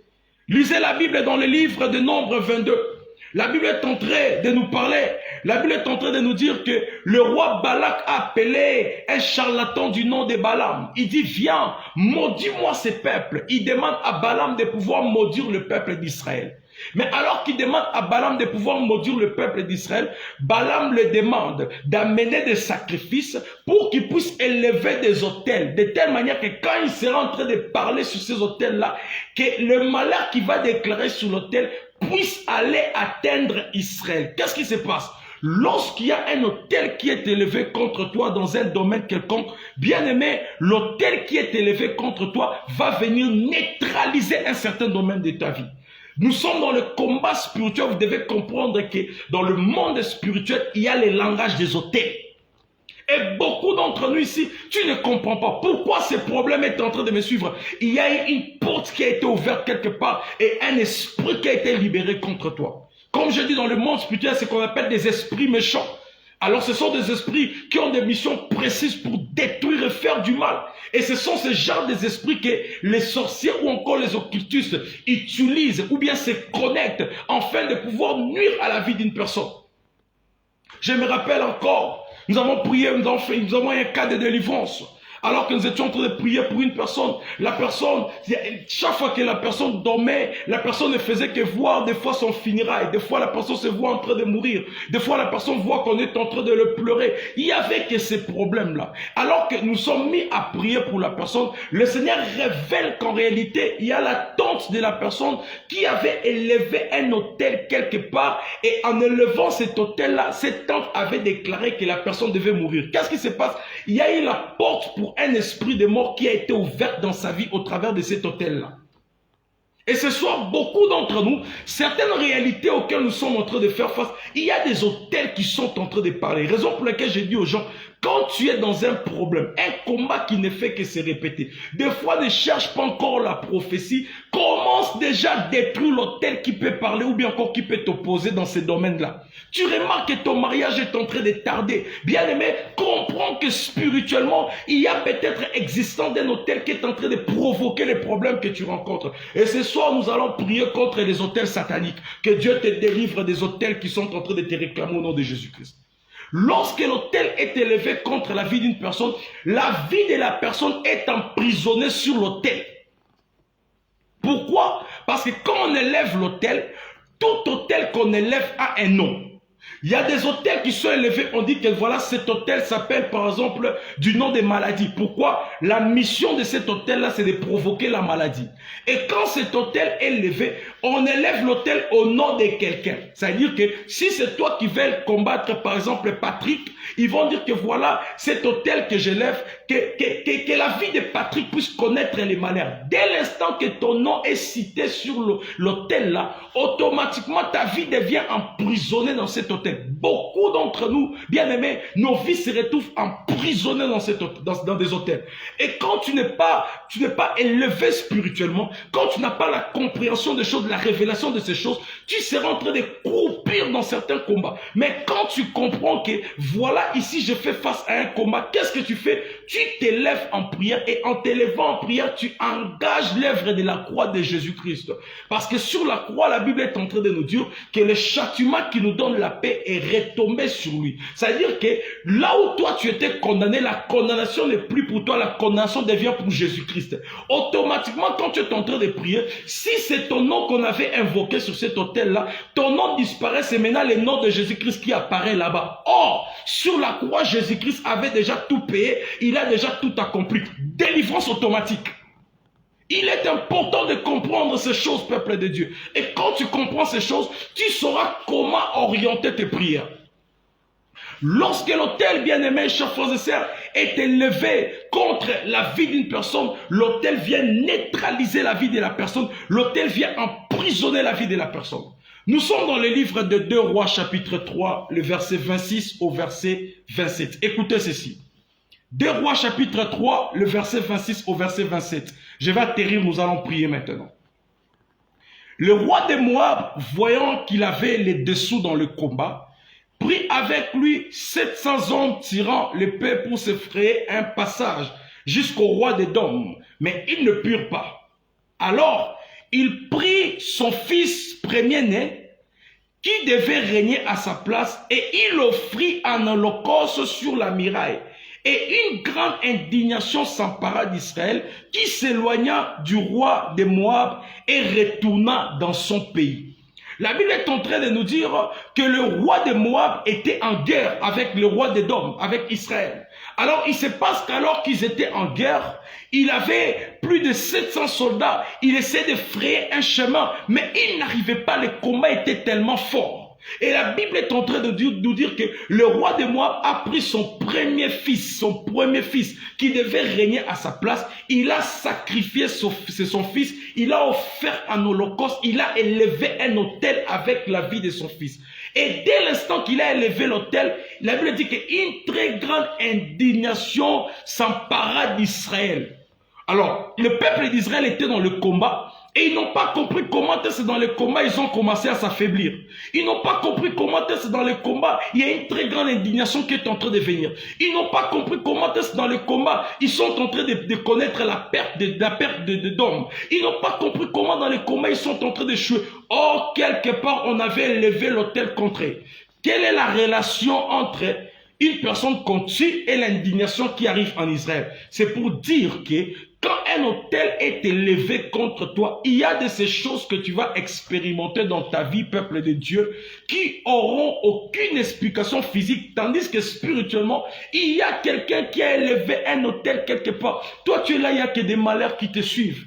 Lisez la Bible dans le livre de Nombre 22. La Bible est en train de nous parler. La Bible est en train de nous dire que le roi Balak a appelé un charlatan du nom de Balaam. Il dit, viens, maudis-moi ces peuples. Il demande à Balaam de pouvoir maudire le peuple d'Israël. Mais alors qu'il demande à Balaam de pouvoir maudire le peuple d'Israël, Balaam le demande d'amener des sacrifices pour qu'il puisse élever des autels, de telle manière que quand il sera en train de parler sur ces autels-là, que le malheur qu'il va déclarer sur l'autel puisse aller atteindre Israël. Qu'est-ce qui se passe? Lorsqu'il y a un autel qui est élevé contre toi dans un domaine quelconque, bien aimé, l'autel qui est élevé contre toi va venir neutraliser un certain domaine de ta vie. Nous sommes dans le combat spirituel. Vous devez comprendre que dans le monde spirituel, il y a les langages des autels. Et beaucoup d'entre nous ici, tu ne comprends pas pourquoi ce problème est en train de me suivre. Il y a une porte qui a été ouverte quelque part et un esprit qui a été libéré contre toi. Comme je dis dans le monde spirituel, c'est ce qu'on appelle des esprits méchants. Alors ce sont des esprits qui ont des missions précises pour détruire et faire du mal. Et ce sont ce genre des esprits que les sorciers ou encore les occultistes utilisent ou bien se connectent afin de pouvoir nuire à la vie d'une personne. Je me rappelle encore, nous avons prié, nous avons eu un cas de délivrance Alors que nous étions en train de prier pour une personne, chaque fois que la personne dormait, la personne ne faisait que voir des fois son funérail, des fois la personne se voit en train de mourir, des fois la personne voit qu'on est en train de le pleurer. Il y avait que ces problèmes-là. Alors que nous sommes mis à prier pour la personne, le Seigneur révèle qu'en réalité, il y a la tante de la personne qui avait élevé un autel quelque part, et en élevant cet autel-là, cette tante avait déclaré que la personne devait mourir. Qu'est-ce qui se passe? Il y a eu la porte pour un esprit de mort qui a été ouverte dans sa vie au travers de cet autel-là. Et ce soir, beaucoup d'entre nous, certaines réalités auxquelles nous sommes en train de faire face, il y a des autels qui sont en train de parler. Raison pour laquelle j'ai dit aux gens, quand tu es dans un problème, un combat qui ne fait que se répéter, des fois ne cherche pas encore la prophétie, commence déjà à détruire l'autel qui peut parler ou bien encore qui peut t'opposer dans ces domaines-là. Tu remarques que ton mariage est en train de tarder. Bien aimé, comprends que spirituellement, il y a peut-être existant d'un autel qui est en train de provoquer les problèmes que tu rencontres. Et ce soir, nous allons prier contre les autels sataniques. Que Dieu te délivre des autels qui sont en train de te réclamer au nom de Jésus-Christ. Lorsque l'autel est élevé contre la vie d'une personne, la vie de la personne est emprisonnée sur l'autel. Pourquoi? Parce que quand on élève l'autel, tout autel qu'on élève a un nom. Il y a des autels qui sont élevés, on dit que voilà, cet autel s'appelle par exemple du nom des maladies. Pourquoi? La mission de cet autel-là, c'est de provoquer la maladie. Et quand cet autel est élevé, on élève l'autel au nom de quelqu'un. C'est-à-dire que si c'est toi qui veux combattre par exemple Patrick, ils vont dire que voilà, cet autel que j'élève, que la vie de Patrick puisse connaître les malheurs. Dès l'instant que ton nom est cité sur l'autel là, automatiquement ta vie devient emprisonnée dans cet autel. Beaucoup d'entre nous, bien aimés, nos vies se retrouvent emprisonnées dans des hôtels. Et quand tu n'es pas élevé spirituellement, quand tu n'as pas la compréhension des choses, la révélation de ces choses, tu seras en train de croupir dans certains combats. Mais quand tu comprends que voilà, ici je fais face à un combat, qu'est-ce que tu fais? Tu t'élèves en prière, et en t'élevant en prière, tu engages l'œuvre de la croix de Jésus-Christ. Parce que sur la croix, la Bible est en train de nous dire que le châtiment qui nous donne la paix est retombé sur lui. C'est-à-dire que là où toi tu étais condamné, la condamnation n'est plus pour toi, la condamnation devient pour Jésus-Christ. Automatiquement, quand tu es en train de prier, si c'est ton nom qu'on avait invoqué sur cet autel-là, ton nom disparaît, c'est maintenant le nom de Jésus-Christ qui apparaît là-bas. Or, sur la croix, Jésus-Christ avait déjà tout payé, il a déjà tout accompli. Délivrance automatique. Il est important de comprendre ces choses, peuple de Dieu. Et quand tu comprends ces choses, tu sauras comment orienter tes prières. Lorsque l'autel, bien-aimé, chers frères et sœurs, est élevé contre la vie d'une personne, l'autel vient neutraliser la vie de la personne, l'autel vient emprisonner la vie de la personne. Nous sommes dans le livre de 2 Rois, chapitre 3, le verset 26 au verset 27. Écoutez ceci. 2 Rois, chapitre 3, le verset 26 au verset 27. Je vais atterrir, nous allons prier maintenant. Le roi de Moab, voyant qu'il avait les dessous dans le combat, prit avec lui 700 hommes tirant l'épée pour se frayer un passage jusqu'au roi d'Édom, mais ils ne purent pas. Alors, il prit son fils premier-né, qui devait régner à sa place, et il offrit un holocauste sur la muraille. Et une grande indignation s'empara d'Israël, qui s'éloigna du roi de Moab et retourna dans son pays. La Bible est en train de nous dire que le roi de Moab était en guerre avec le roi d'Édom, avec Israël. Alors il se passe qu'alors qu'ils étaient en guerre, il avait plus de 700 soldats, il essayait de frayer un chemin, mais il n'arrivait pas, le combat était tellement fort. Et la Bible est en train de nous dire que le roi de Moab a pris son premier fils qui devait régner à sa place. Il a sacrifié son fils, il a offert un holocauste, il a élevé un autel avec la vie de son fils. Et dès l'instant qu'il a élevé l'autel, la Bible dit qu'une très grande indignation s'empara d'Israël. Alors, le peuple d'Israël était dans le combat et ils n'ont pas compris comment est-ce dans le combat ils ont commencé à s'affaiblir. Ils n'ont pas compris comment est-ce dans le combat il y a une très grande indignation qui est en train de venir. Ils n'ont pas compris comment est-ce dans le combat ils sont en train de connaître la perte d'hommes. Ils n'ont pas compris comment dans le combat ils sont en train de jouer. Or, quelque part, on avait élevé l'autel contre eux. Quelle est la relation entre une personne continue et l'indignation qui arrive en Israël. C'est pour dire que quand un autel est élevé contre toi, il y a de ces choses que tu vas expérimenter dans ta vie, peuple de Dieu, qui auront aucune explication physique, tandis que spirituellement, il y a quelqu'un qui a élevé un autel quelque part. Toi, tu es là, il n'y a que des malheurs qui te suivent.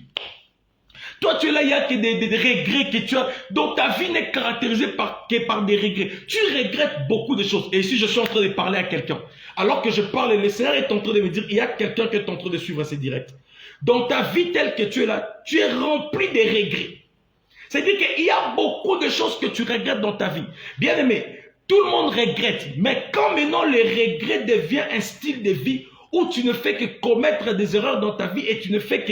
Toi, tu es là, il n'y a que des regrets que tu as. Donc, ta vie n'est caractérisée que par des regrets. Tu regrettes beaucoup de choses. Et ici, je suis en train de parler à quelqu'un. Alors que je parle, le Seigneur est en train de me dire, il y a quelqu'un qui est en train de suivre assez direct. Dans ta vie telle que tu es là, tu es rempli de regrets. C'est-à-dire qu'il y a beaucoup de choses que tu regrettes dans ta vie. Bien aimé, tout le monde regrette. Mais quand maintenant le regret devient un style de vie où tu ne fais que commettre des erreurs dans ta vie et tu ne fais que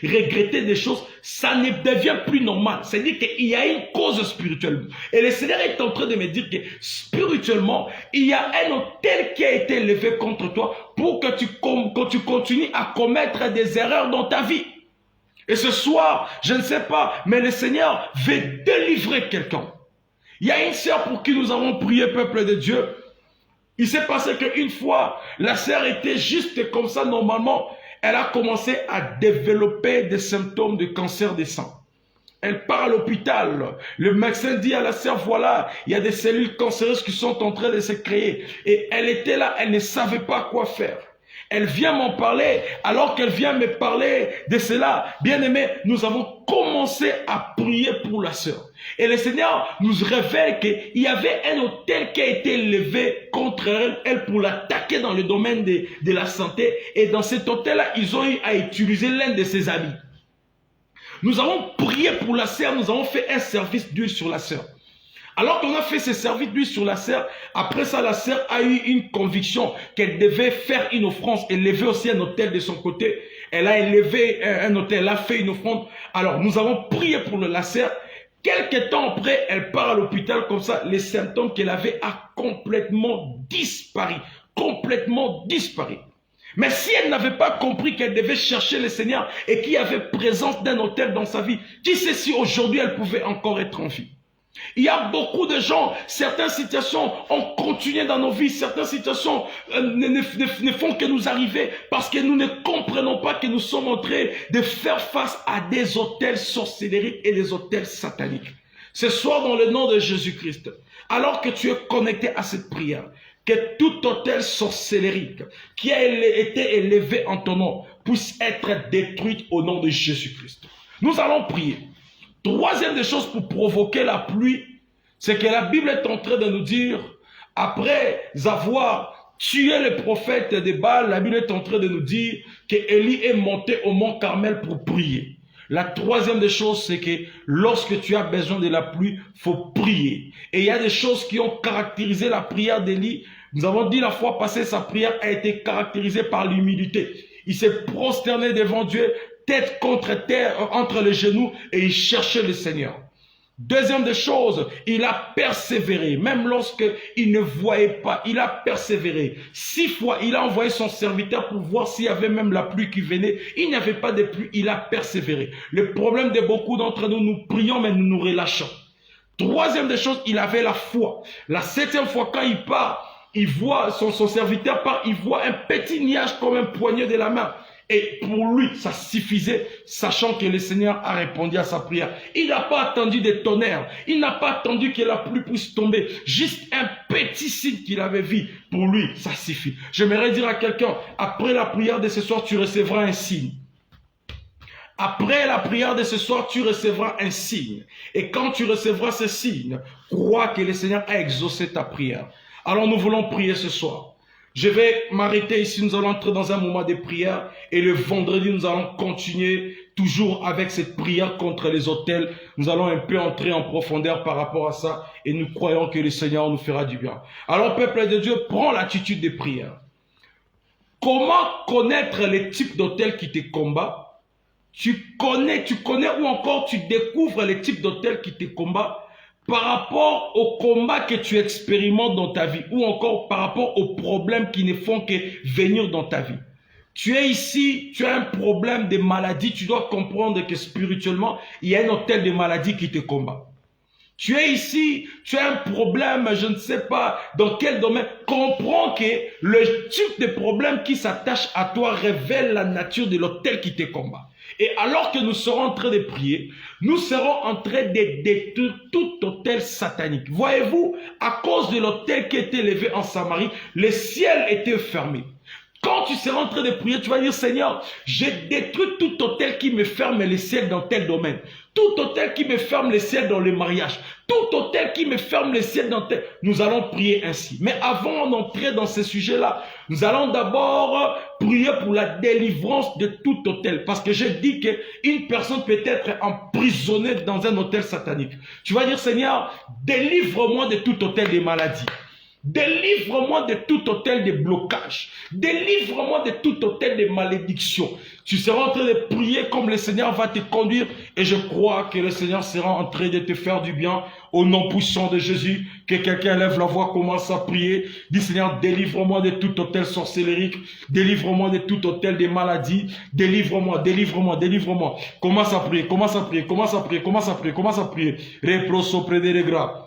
regretter des choses, ça ne devient plus normal. C'est-à-dire qu'il y a une cause spirituelle. Et le Seigneur est en train de me dire que spirituellement, il y a un autel qui a été élevé contre toi pour que tu continues à commettre des erreurs dans ta vie. Et ce soir, je ne sais pas, mais le Seigneur veut délivrer quelqu'un. Il y a une sœur pour qui nous avons prié, peuple de Dieu. Il s'est passé qu'une fois, la sœur était juste comme ça, normalement, elle a commencé à développer des symptômes de cancer des seins. Elle part à l'hôpital. Le médecin dit à la sœur, voilà, il y a des cellules cancéreuses qui sont en train de se créer. Et elle était là, elle ne savait pas quoi faire. Elle vient m'en parler, alors qu'elle vient me parler de cela. Bien aimé, nous avons commencé à prier pour la sœur. Et le Seigneur nous révèle qu'il y avait un autel qui a été levé contre elle pour l'attaquer dans le domaine de la santé. Et dans cet autel-là, ils ont eu à utiliser l'un de ses amis. Nous avons prié pour la sœur, nous avons fait un service d'huile sur la sœur. Alors qu'on a fait ce service d'huile sur la sœur, après ça, la sœur a eu une conviction qu'elle devait faire une offrande, élever aussi un autel de son côté. Elle a élevé un autel, elle a fait une offrande. Alors, nous avons prié pour la sœur. Quelques temps après, elle part à l'hôpital comme ça. Les symptômes qu'elle avait a complètement disparu. Complètement disparu. Mais si elle n'avait pas compris qu'elle devait chercher le Seigneur et qu'il y avait présence d'un autel dans sa vie, qui sait si aujourd'hui elle pouvait encore être en vie? Il y a beaucoup de gens, certaines situations ont continué dans nos vies, certaines situations ne font que nous arriver parce que nous ne comprenons pas que nous sommes en train de faire face à des autels sorcelleriques et des autels sataniques. Ce soir, dans le nom de Jésus-Christ, alors que tu es connecté à cette prière, que tout autel sorcellerique qui a été élevé en ton nom puisse être détruit au nom de Jésus-Christ. Nous allons prier. Troisième des choses pour provoquer la pluie, c'est que la Bible est en train de nous dire, après avoir tué le prophète de Baal, la Bible est en train de nous dire que Élie est monté au mont Carmel pour prier. La troisième des choses, c'est que lorsque tu as besoin de la pluie, il faut prier. Et il y a des choses qui ont caractérisé la prière d'Élie. Nous avons dit la fois passée, sa prière a été caractérisée par l'humilité. Il s'est prosterné devant Dieu, tête contre terre, entre les genoux, et il cherchait le Seigneur. Deuxième des choses, il a persévéré, même lorsqu'il ne voyait pas, il a persévéré. 6 fois, il a envoyé son serviteur pour voir s'il y avait même la pluie qui venait. Il n'y avait pas de pluie, il a persévéré. Le problème de beaucoup d'entre nous, nous prions, mais nous nous relâchons. Troisième des choses, il avait la foi. La 7e fois, quand il part, il voit son serviteur part, il voit un petit nuage comme un poignet de la main. Et pour lui, ça suffisait, sachant que le Seigneur a répondu à sa prière. Il n'a pas attendu des tonnerres. Il n'a pas attendu que la pluie puisse tomber. Juste un petit signe qu'il avait vu. Pour lui, ça suffit. J'aimerais dire à quelqu'un, après la prière de ce soir, tu recevras un signe. Après la prière de ce soir, tu recevras un signe. Et quand tu recevras ce signe, crois que le Seigneur a exaucé ta prière. Alors nous voulons prier ce soir. Je vais m'arrêter ici, nous allons entrer dans un moment de prière et le vendredi, nous allons continuer toujours avec cette prière contre les autels. Nous allons un peu entrer en profondeur par rapport à ça et nous croyons que le Seigneur nous fera du bien. Alors, peuple de Dieu, prends l'attitude de prière. Comment connaître les types d'autels qui te combattent? Tu connais ou encore tu découvres les types d'autels qui te combattent par rapport au combat que tu expérimentes dans ta vie ou encore par rapport aux problèmes qui ne font que venir dans ta vie. Tu es ici, tu as un problème de maladie, tu dois comprendre que spirituellement, il y a un autel de maladie qui te combat. Tu es ici, tu as un problème, je ne sais pas dans quel domaine. Comprends que le type de problème qui s'attache à toi révèle la nature de l'autel qui te combat. Et alors que nous serons en train de prier, nous serons en train de détruire tout autel satanique. Voyez-vous, à cause de l'autel qui était élevé en Samarie, le ciel était fermé. Quand tu seras en train de prier, tu vas dire, Seigneur, j'ai détruit tout autel qui me ferme les ciels dans tel domaine. Tout autel qui me ferme les ciels dans le mariage. Tout autel qui me ferme les ciels dans tel... Nous allons prier ainsi. Mais avant d'entrer dans ces sujets-là, nous allons d'abord prier pour la délivrance de tout autel. Parce que j'ai dit qu'une personne peut être emprisonnée dans un autel satanique. Tu vas dire, Seigneur, délivre-moi de tout autel de maladie. Délivre-moi de tout autel de blocage. Délivre-moi de tout autel de malédiction. Tu seras en train de prier comme le Seigneur va te conduire. Et je crois que le Seigneur sera en train de te faire du bien. Au nom puissant de Jésus, que quelqu'un lève la voix, commence à prier. Dis Seigneur, délivre-moi de tout autel sorcellérique. Délivre-moi de tout autel de maladie. Délivre-moi, délivre-moi, délivre-moi. Commence à prier, commence à prier, commence à prier, commence à prier, commence à prier. Reproso prederegra.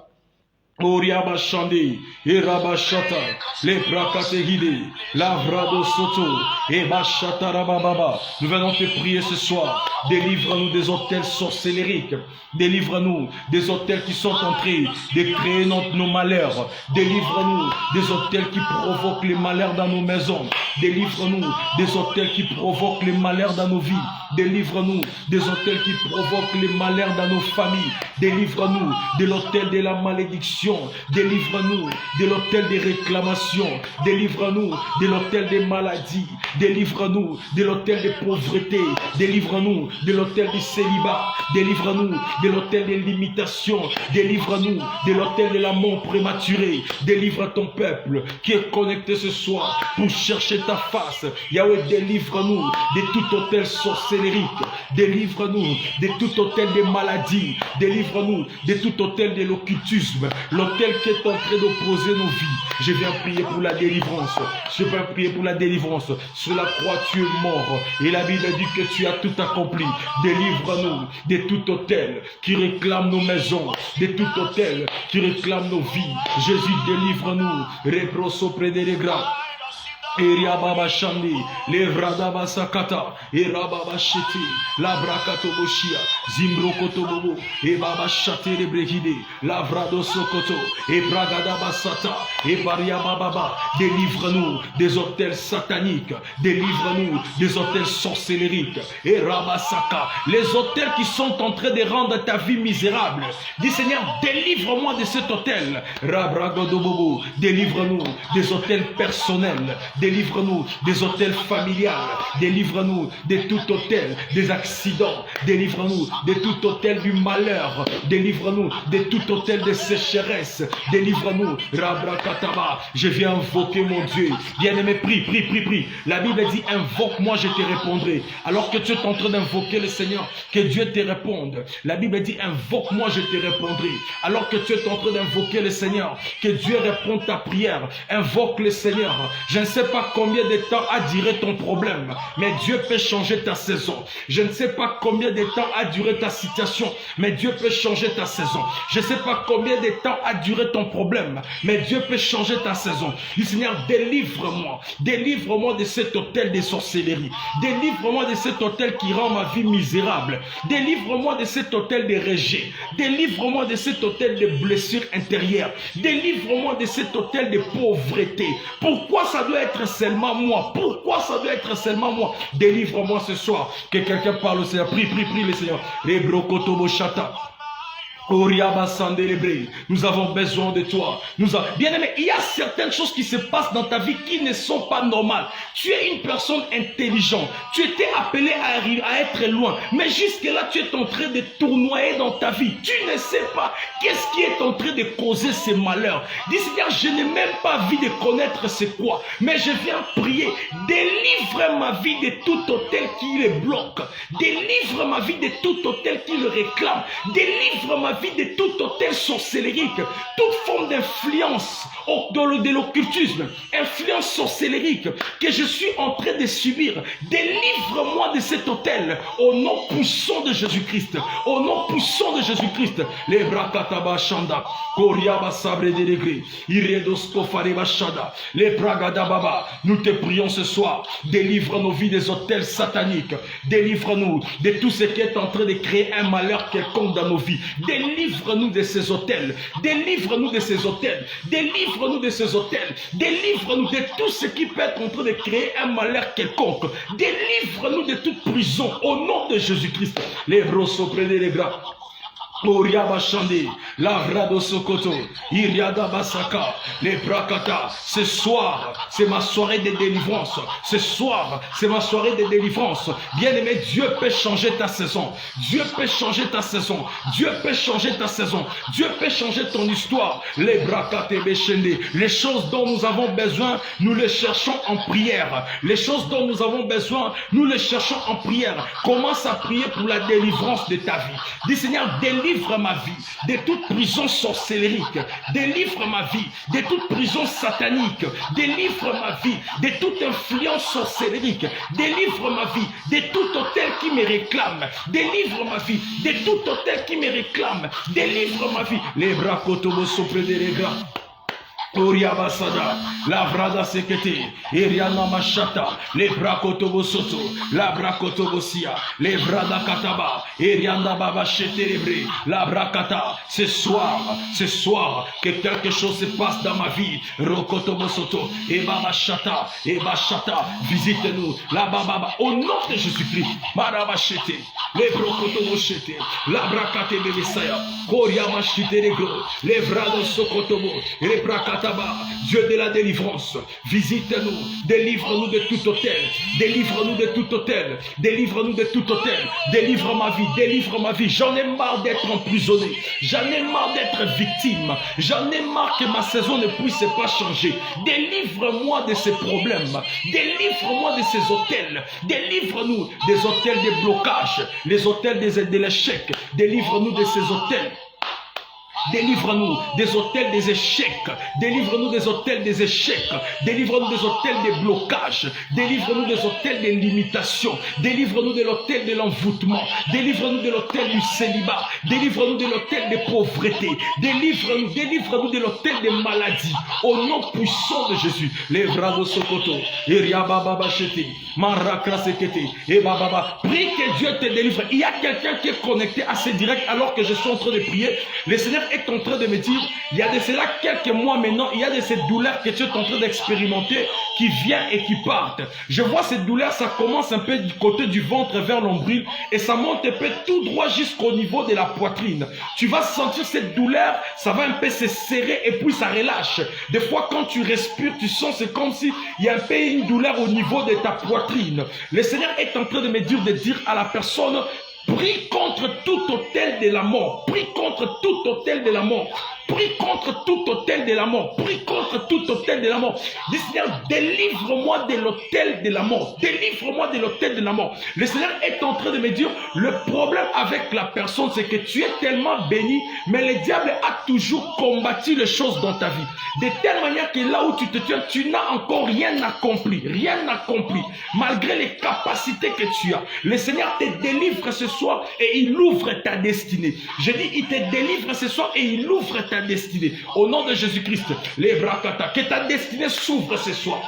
Oriaba Shandi, Iraba Shata, les Prakatehide, Lavrado Soto, Eba Shata Rabababa. Nous venons te prier ce soir. Délivre-nous des autels sorcellériques. Délivre-nous des autels qui sont en train de créer nos malheurs. Délivre-nous des autels qui provoquent les malheurs dans nos maisons. Délivre-nous des autels qui provoquent les malheurs dans nos vies. Délivre-nous des autels qui provoquent les malheurs dans nos familles. Délivre-nous de l'autel de la malédiction. Délivre-nous de l'autel des réclamations. Délivre-nous de l'autel des maladies. Délivre-nous de l'autel des pauvretés. Délivre-nous de l'autel du célibat. Délivre-nous de l'autel des limitations. Délivre-nous de l'autel de la mort prématurée. Délivre ton peuple qui est connecté ce soir pour chercher ta face. Yahweh, délivre-nous de tout autel sorcellérique. Délivre-nous de tout autel de maladie. Délivre-nous de tout autel de l'occultisme. L'autel qui est en train d'opposer nos vies. Je viens prier pour la délivrance. Je viens prier pour la délivrance. Sur la croix, tu es mort. Et la Bible dit que tu as tout accompli. Délivre-nous de tout autel qui réclame nos maisons. De tout autel qui réclame nos vies. Jésus, délivre-nous. Reproso prederegra. Eriababa Shandi, Levradaba Sakata, Erababa Sheti, Labrakato Boshia, Zimbrokoto Bobo, Ebaba Shate Rebrehide, Lavrado Sokoto, Ebragadaba Sata, Ebariababa. Délivre-nous des autels sataniques, délivre-nous des autels sorcellériques, Erabasaka, les autels qui sont en train de rendre ta vie misérable. Dis Seigneur, délivre-moi de cet autel, Rabragodo Bobo, délivre-nous des autels personnels. Délivre-nous des hôtels familiales. Délivre-nous de tout hôtel des accidents. Délivre-nous de tout hôtel du malheur. Délivre-nous de tout hôtel de sécheresse. Délivre-nous. Rabrakataba. Je viens invoquer mon Dieu. Bien-aimé, prie, prie, prie, prie. La Bible dit, invoque-moi, je te répondrai. Alors que tu es en train d'invoquer le Seigneur, que Dieu te réponde. La Bible dit, invoque-moi, je te répondrai. Alors que tu es en train d'invoquer le Seigneur, que Dieu réponde ta prière. Invoque le Seigneur. Je ne sais pas combien de temps a duré ton problème, mais Dieu peut changer ta saison. Je ne sais pas combien de temps a duré ta situation, mais Dieu peut changer ta saison. Je ne sais pas combien de temps a duré ton problème, mais Dieu peut changer ta saison. Du Seigneur, délivre-moi. Délivre-moi de cet hôtel de sorcellerie. Délivre-moi de cet hôtel qui rend ma vie misérable. Délivre-moi de cet hôtel de rejet. Délivre-moi de cet hôtel de blessures intérieures. Délivre-moi de cet hôtel de pauvreté. Pourquoi ça doit être seulement moi? Pourquoi ça doit être seulement moi? Délivre-moi ce soir. Que quelqu'un parle au Seigneur. Prie, prie, prie le Seigneur. Rebrokotobo Shata. Nous avons besoin de toi. Bien aimé, il y a certaines choses qui se passent dans ta vie qui ne sont pas normales. Tu es une personne intelligente. Tu étais appelé à être loin. Mais jusque-là, tu es en train de tournoyer dans ta vie. Tu ne sais pas qu'est-ce qui est en train de causer ces malheurs. Dis Seigneur, je n'ai même pas envie de connaître c'est quoi. Mais je viens prier. Délivre ma vie de tout hôtel qui le bloque. Délivre ma vie de tout hôtel qui le réclame. Délivre ma vie de tout hôtel sorcellérique, toute forme d'influence de l'occultisme, influence sorcellérique que je suis en train de subir. Délivre-moi de cet hôtel au nom puissant de Jésus-Christ. Au nom puissant de Jésus-Christ. Les brakataba shanda, koriaba sabre de degré, iredosko fareba shada, les bragadababa. Nous te prions ce soir. Délivre nos vies des hôtels sataniques. Délivre-nous de tout ce qui est en train de créer un malheur quelconque dans nos vies. Délivre-nous de ces hôtels. Délivre-nous de ces hôtels. Délivre-nous de ces hôtels. Délivre-nous de tout ce qui peut être en train de créer un malheur quelconque. Délivre-nous de toute prison au nom de Jésus-Christ. Les brosso prenez les gras. Oriaba Shandi, Lavrado Sokoto, Iriada Basaka, les Brakata. Ce soir, c'est ma soirée de délivrance. Ce soir, c'est ma soirée de délivrance. Bien-aimé, Dieu peut changer ta saison. Dieu peut changer ta saison. Dieu peut changer ta saison. Dieu peut changer ton histoire. Les Brakate Beshende, les choses dont nous avons besoin, nous les cherchons en prière. Les choses dont nous avons besoin, nous les cherchons en prière. Commence à prier pour la délivrance de ta vie. Dis Seigneur, délivre ma vie de toute prison sorcellérique. Délivre ma vie de toute prison satanique. Délivre ma vie de toute influence sorcellérique. Délivre ma vie de tout hôtel qui me réclame. Délivre ma vie de tout hôtel qui me réclame. Délivre ma vie. Les bras kotobo sopre de les gars. Oriabasada, la vrada sekete, Eriana Machata, les brakotobo soto, la brakotobosia, les vrada kataba, Erianda baba cheterebre, la brakata. Ce soir, que quelque chose se passe dans ma vie. Rokotobo soto, et baba chata, visite-nous, la baba, au nom de Jésus-Christ, marabachete, les brokotobo chete, la brakate bebesaya, Koriama chiterego, les vrada sokotobo, les brakata. Dieu de la délivrance, visite-nous, délivre-nous de tout hôtel, délivre-nous de tout hôtel, délivre-nous de tout hôtel, délivre ma vie, j'en ai marre d'être emprisonné, j'en ai marre d'être victime, j'en ai marre que ma saison ne puisse pas changer. Délivre-moi de ces problèmes, délivre-moi de ces hôtels, délivre-nous des hôtels de blocage, les hôtels de l'échec, délivre-nous de ces hôtels. Délivre-nous des hôtels des échecs. Délivre-nous des hôtels des échecs. Délivre-nous des hôtels des blocages. Délivre-nous des hôtels des limitations. Délivre-nous de l'hôtel de l'envoûtement. Délivre-nous de l'hôtel du célibat. Délivre-nous de l'hôtel de pauvreté. Délivre-nous de l'hôtel des maladies. Au nom puissant de Jésus. Les Vrado Sokoto. Eriababa Chete. Marakra Sekete. Et Baba. Prie que Dieu te délivre. Il y a quelqu'un qui est connecté à ce direct alors que je suis en train de prier. Le Seigneur est en train de me dire, il y a de cela quelques mois maintenant, il y a de ces douleurs que tu es en train d'expérimenter qui viennent et qui partent. Je vois cette douleur, ça commence un peu du côté du ventre vers l'ombril et ça monte un peu tout droit jusqu'au niveau de la poitrine. Tu vas sentir cette douleur, ça va un peu se serrer et puis ça relâche. Des fois quand tu respires, tu sens c'est comme si il y a un peu une douleur au niveau de ta poitrine. Le Seigneur est en train de me dire à la personne, prie contre tout hôtel de la mort. Prie contre tout hôtel de la mort. Prie contre tout hôtel de la mort. Prie contre tout hôtel de la mort. Dis Seigneur, délivre-moi de l'hôtel de la mort. Délivre-moi de l'hôtel de la mort. Le Seigneur est en train de me dire, le problème avec la personne, c'est que tu es tellement béni, mais le diable a toujours combattu les choses dans ta vie. De telle manière que là où tu te tiens, tu n'as encore rien accompli. Rien accompli. Malgré les capacités que tu as. Le Seigneur te délivre ce soir et il ouvre ta destinée. Je dis, il te délivre ce soir et il ouvre ta destinée. Au nom de Jésus-Christ, les brakata, que ta destinée s'ouvre ce soir.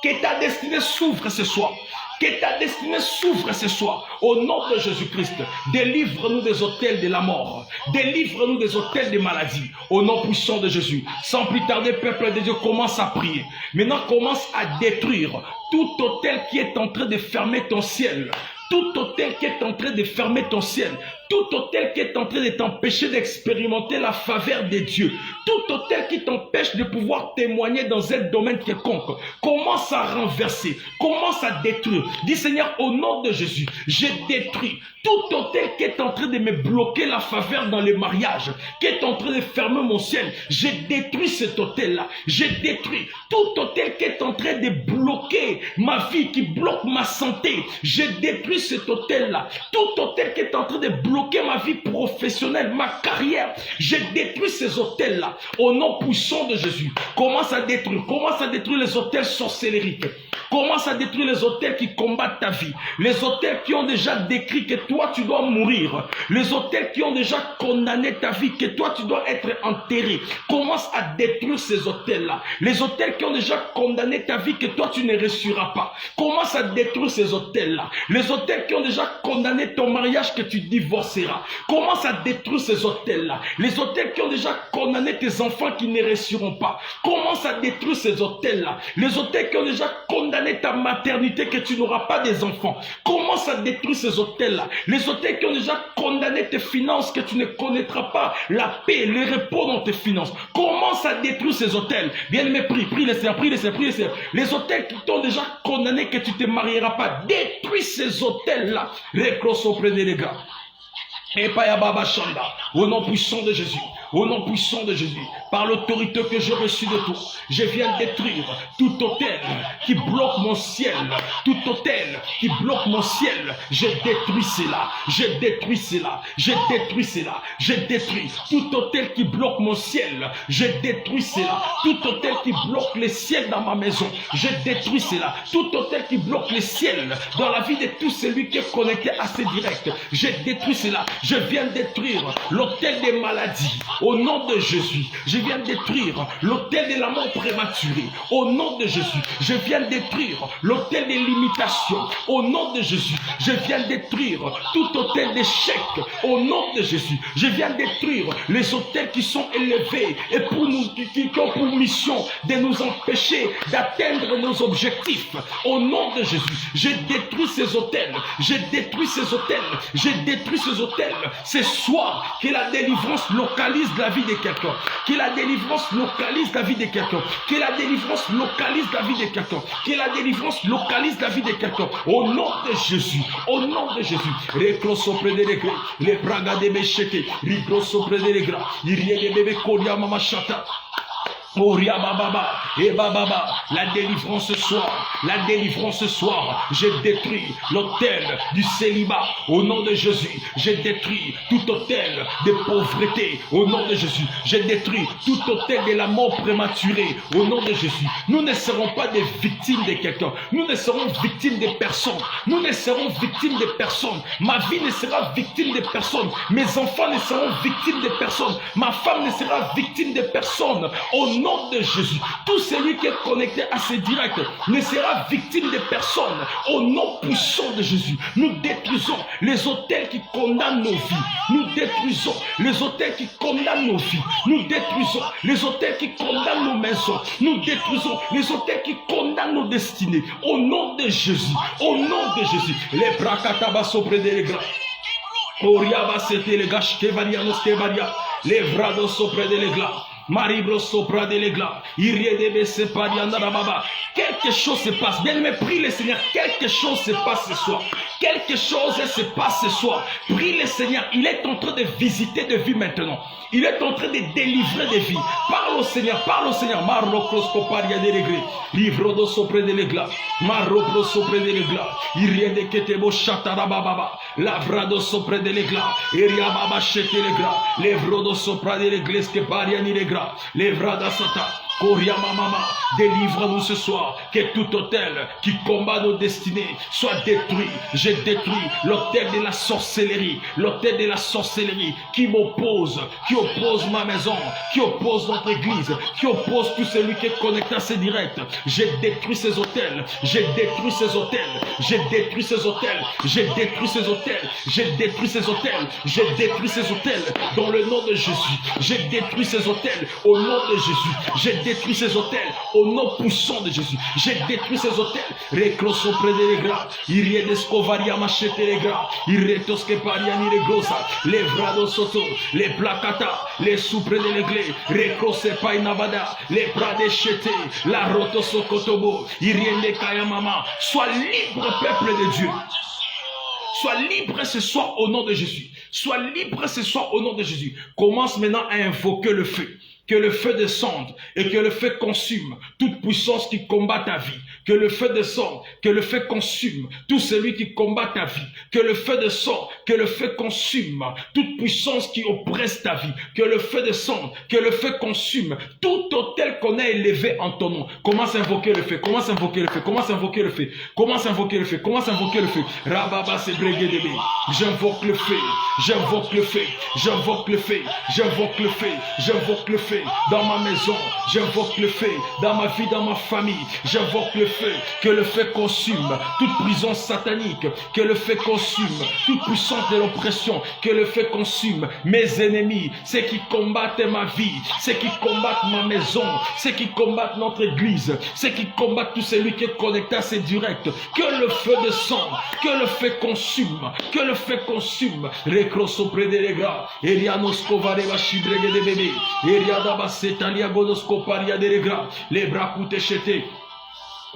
Que ta destinée s'ouvre ce soir. Que ta destinée s'ouvre ce soir. Au nom de Jésus-Christ, délivre-nous des hôtels de la mort. Délivre-nous des hôtels de maladie. Au nom puissant de Jésus. Sans plus tarder, peuple de Dieu, commence à prier. Maintenant, commence à détruire tout hôtel qui est en train de fermer ton ciel. Tout hôtel qui est en train de fermer ton ciel. Tout hôtel qui est en train de t'empêcher d'expérimenter la faveur de Dieu. Tout hôtel qui t'empêche de pouvoir témoigner dans un domaine quelconque. Commence à renverser. Commence à détruire. Dis Seigneur, au nom de Jésus, j'ai détruit tout hôtel qui est en train de me bloquer la faveur dans le mariage. Qui est en train de fermer mon ciel. J'ai détruit cet hôtel-là. J'ai détruit tout hôtel qui est en train de bloquer ma vie, qui bloque ma santé. J'ai détruit cet hôtel-là. Tout hôtel qui est en train de bloquer bloqué ma vie professionnelle, ma carrière. J'ai détruit ces hôtels-là. Au nom puissant de Jésus, commence à détruire les hôtels sorcellériques. Commence à détruire les hôtels qui combattent ta vie. Les hôtels qui ont déjà décrit que toi tu dois mourir. Les hôtels qui ont déjà condamné ta vie, que toi tu dois être enterré. Commence à détruire ces hôtels-là. Les hôtels qui ont déjà condamné ta vie, que toi tu ne réussiras pas. Commence à détruire ces hôtels-là. Les hôtels qui ont déjà condamné ton mariage, que tu divorceras. Commence à détruire ces hôtels-là. Les hôtels qui ont déjà condamné tes enfants qui ne réussiront pas. Commence à détruire ces hôtels-là. Les hôtels qui ont déjà condamné ta maternité, que tu n'auras pas des enfants. Commence à détruire ces hôtels-là. Les hôtels qui ont déjà condamné tes finances, que tu ne connaîtras pas la paix, le repos dans tes finances. Commence à détruire ces hôtels. Bien-aimé, prie le Seigneur, prie le Seigneur, prie le Seigneur. Les hôtels qui t'ont déjà condamné, que tu ne te marieras pas. Détruis ces hôtels-là. Recrosse auprès des gars. Et Payababa Shanda, au nom puissant de Jésus, au nom puissant de Jésus, par l'autorité que j'ai reçue de toi, je viens détruire tout hôtel qui bloque mon ciel, tout hôtel qui bloque mon ciel, je détruis cela, je détruis cela, je détruis cela, je détruis tout hôtel qui bloque mon ciel, je détruis cela, tout hôtel qui bloque le ciel dans ma maison, je détruis cela, tout hôtel qui bloque le ciel dans la vie de tout celui qui est connecté à ce direct, je détruis cela. Je viens détruire l'hôtel des maladies au nom de Jésus. Je viens détruire l'hôtel de la mort prématurée au nom de Jésus. Je viens détruire l'hôtel des limitations au nom de Jésus. Je viens détruire tout hôtel d'échec au nom de Jésus. Je viens détruire les hôtels qui sont élevés et qui ont pour mission de nous empêcher d'atteindre nos objectifs au nom de Jésus. Je détruis ces hôtels. Je détruis ces hôtels. Je détruis ces hôtels. Ce soir, que la délivrance localise la vie de quelqu'un. Que la délivrance localise la vie de quelqu'un. Que la délivrance localise la vie de quelqu'un. Que la délivrance localise la vie de quelqu'un. Au nom de Jésus. Au nom de Jésus. Reclos auprès des regrets. Les bragas des béchetés. Rigros auprès des regrets. Irie des bébés koria mama chata. Oria bababa, et bababa, la délivrance ce soir, la délivrance ce soir, j'ai détruit l'hôtel du célibat au nom de Jésus, j'ai détruit tout hôtel de pauvreté au nom de Jésus, j'ai détruit tout hôtel de la mort prématurée au nom de Jésus. Nous ne serons pas des victimes de quelqu'un, nous ne serons victimes de personne, nous ne serons victimes de personne, ma vie ne sera victime de personne, mes enfants ne seront victimes de personne, ma femme ne sera victime de personne, au nom de Jésus. Tout celui qui est connecté à ce direct ne sera victime de personne. Au nom puissant de Jésus, nous détruisons les hôtels qui condamnent nos vies. Nous détruisons les hôtels qui condamnent nos vies. Nous détruisons les hôtels qui condamnent nos maisons. Nous détruisons les hôtels qui condamnent nos destinées. Au nom de Jésus. Au nom de Jésus. Les brakataba sobre de l'égras. Oriaba c'était les gâches kevarianos kevaria. Les vrados sobre de l'égras. Maribro sopra de l'égla, iriedebe separianda baba. Quelque chose se passe. Bien aimé, prie le Seigneur. Quelque chose se passe ce soir. Quelque chose se passe ce soir. Prie le Seigneur. Il est en train de visiter de vie maintenant. Il est en train de délivrer des vies. Parle au Seigneur, parle au Seigneur. Marrocroscoparia de l'égla, livrodo sopra de l'égla, marropro sopra de l'égla, iriede ketebo chatarababa, lavrado sopra de l'égla, iriababa chete l'égla, livrodo sopra de l'église que pariani l'égla. Levrada Sata, Koriama Mama, délivre-nous ce soir, que tout hôtel qui combat nos destinées soit détruit. J'ai détruit l'hôtel de la sorcellerie, l'hôtel de la sorcellerie qui m'oppose, qui oppose ma maison, qui oppose notre église, qui oppose tout celui qui est connecté à ces directs. J'ai détruit ces hôtels, j'ai détruit ces hôtels, j'ai détruit ces hôtels, j'ai détruit ces hôtels, j'ai détruit ces hôtels, j'ai détruit ces hôtels dans le nom de Jésus. J'ai détruit ces hôtels au nom de Jésus. J'ai détruit ces hôtels au nom puissant de Jésus. J'ai détruit ces hôtels. Recloso près des gras. Iriedescovaria machete les gras. Irretosque pariani les grossa. Les vrados soto. Les placata. Les soupres de l'église. Reclose painavada. Les pradechete. La rotoso kotobo. Iriende kayamama. Sois libre, peuple de Dieu. Sois libre ce soir au nom de Jésus. Sois libre ce soir au nom de Jésus. Commence maintenant à invoquer le feu. que le feu descende et que le feu consume toute puissance qui combat ta vie. Que le feu descende, que le feu consume tout celui qui combat ta vie. Que le feu descende, que le feu consume toute puissance qui oppresse ta vie. Que le feu descende, que le feu consume tout autel qu'on a élevé en ton nom. Commence à invoquer le feu, commence à invoquer le feu, commence à invoquer le feu, commence à invoquer le feu, commence à invoquer le feu. Rababa se bregué de j'invoque le feu, j'invoque le feu, j'invoque le feu, j'invoque le feu, j'invoque le feu dans ma maison, j'invoque le feu dans ma vie, dans ma famille, j'invoque le feu, que le feu consume toute prison satanique, que le feu consume toute puissance de l'oppression, que le feu consume mes ennemis, ceux qui combattent ma vie, ceux qui combattent ma maison, ceux qui combattent notre église, ceux qui combattent tout celui qui est connecté à ces directs, que le feu descende, que le feu consume, que le feu consume, recrosso près des gras, Elianos Kovareva Shibrege de bébé, Eliadaba Setalia Godosko Paria de gras, les bras coutés.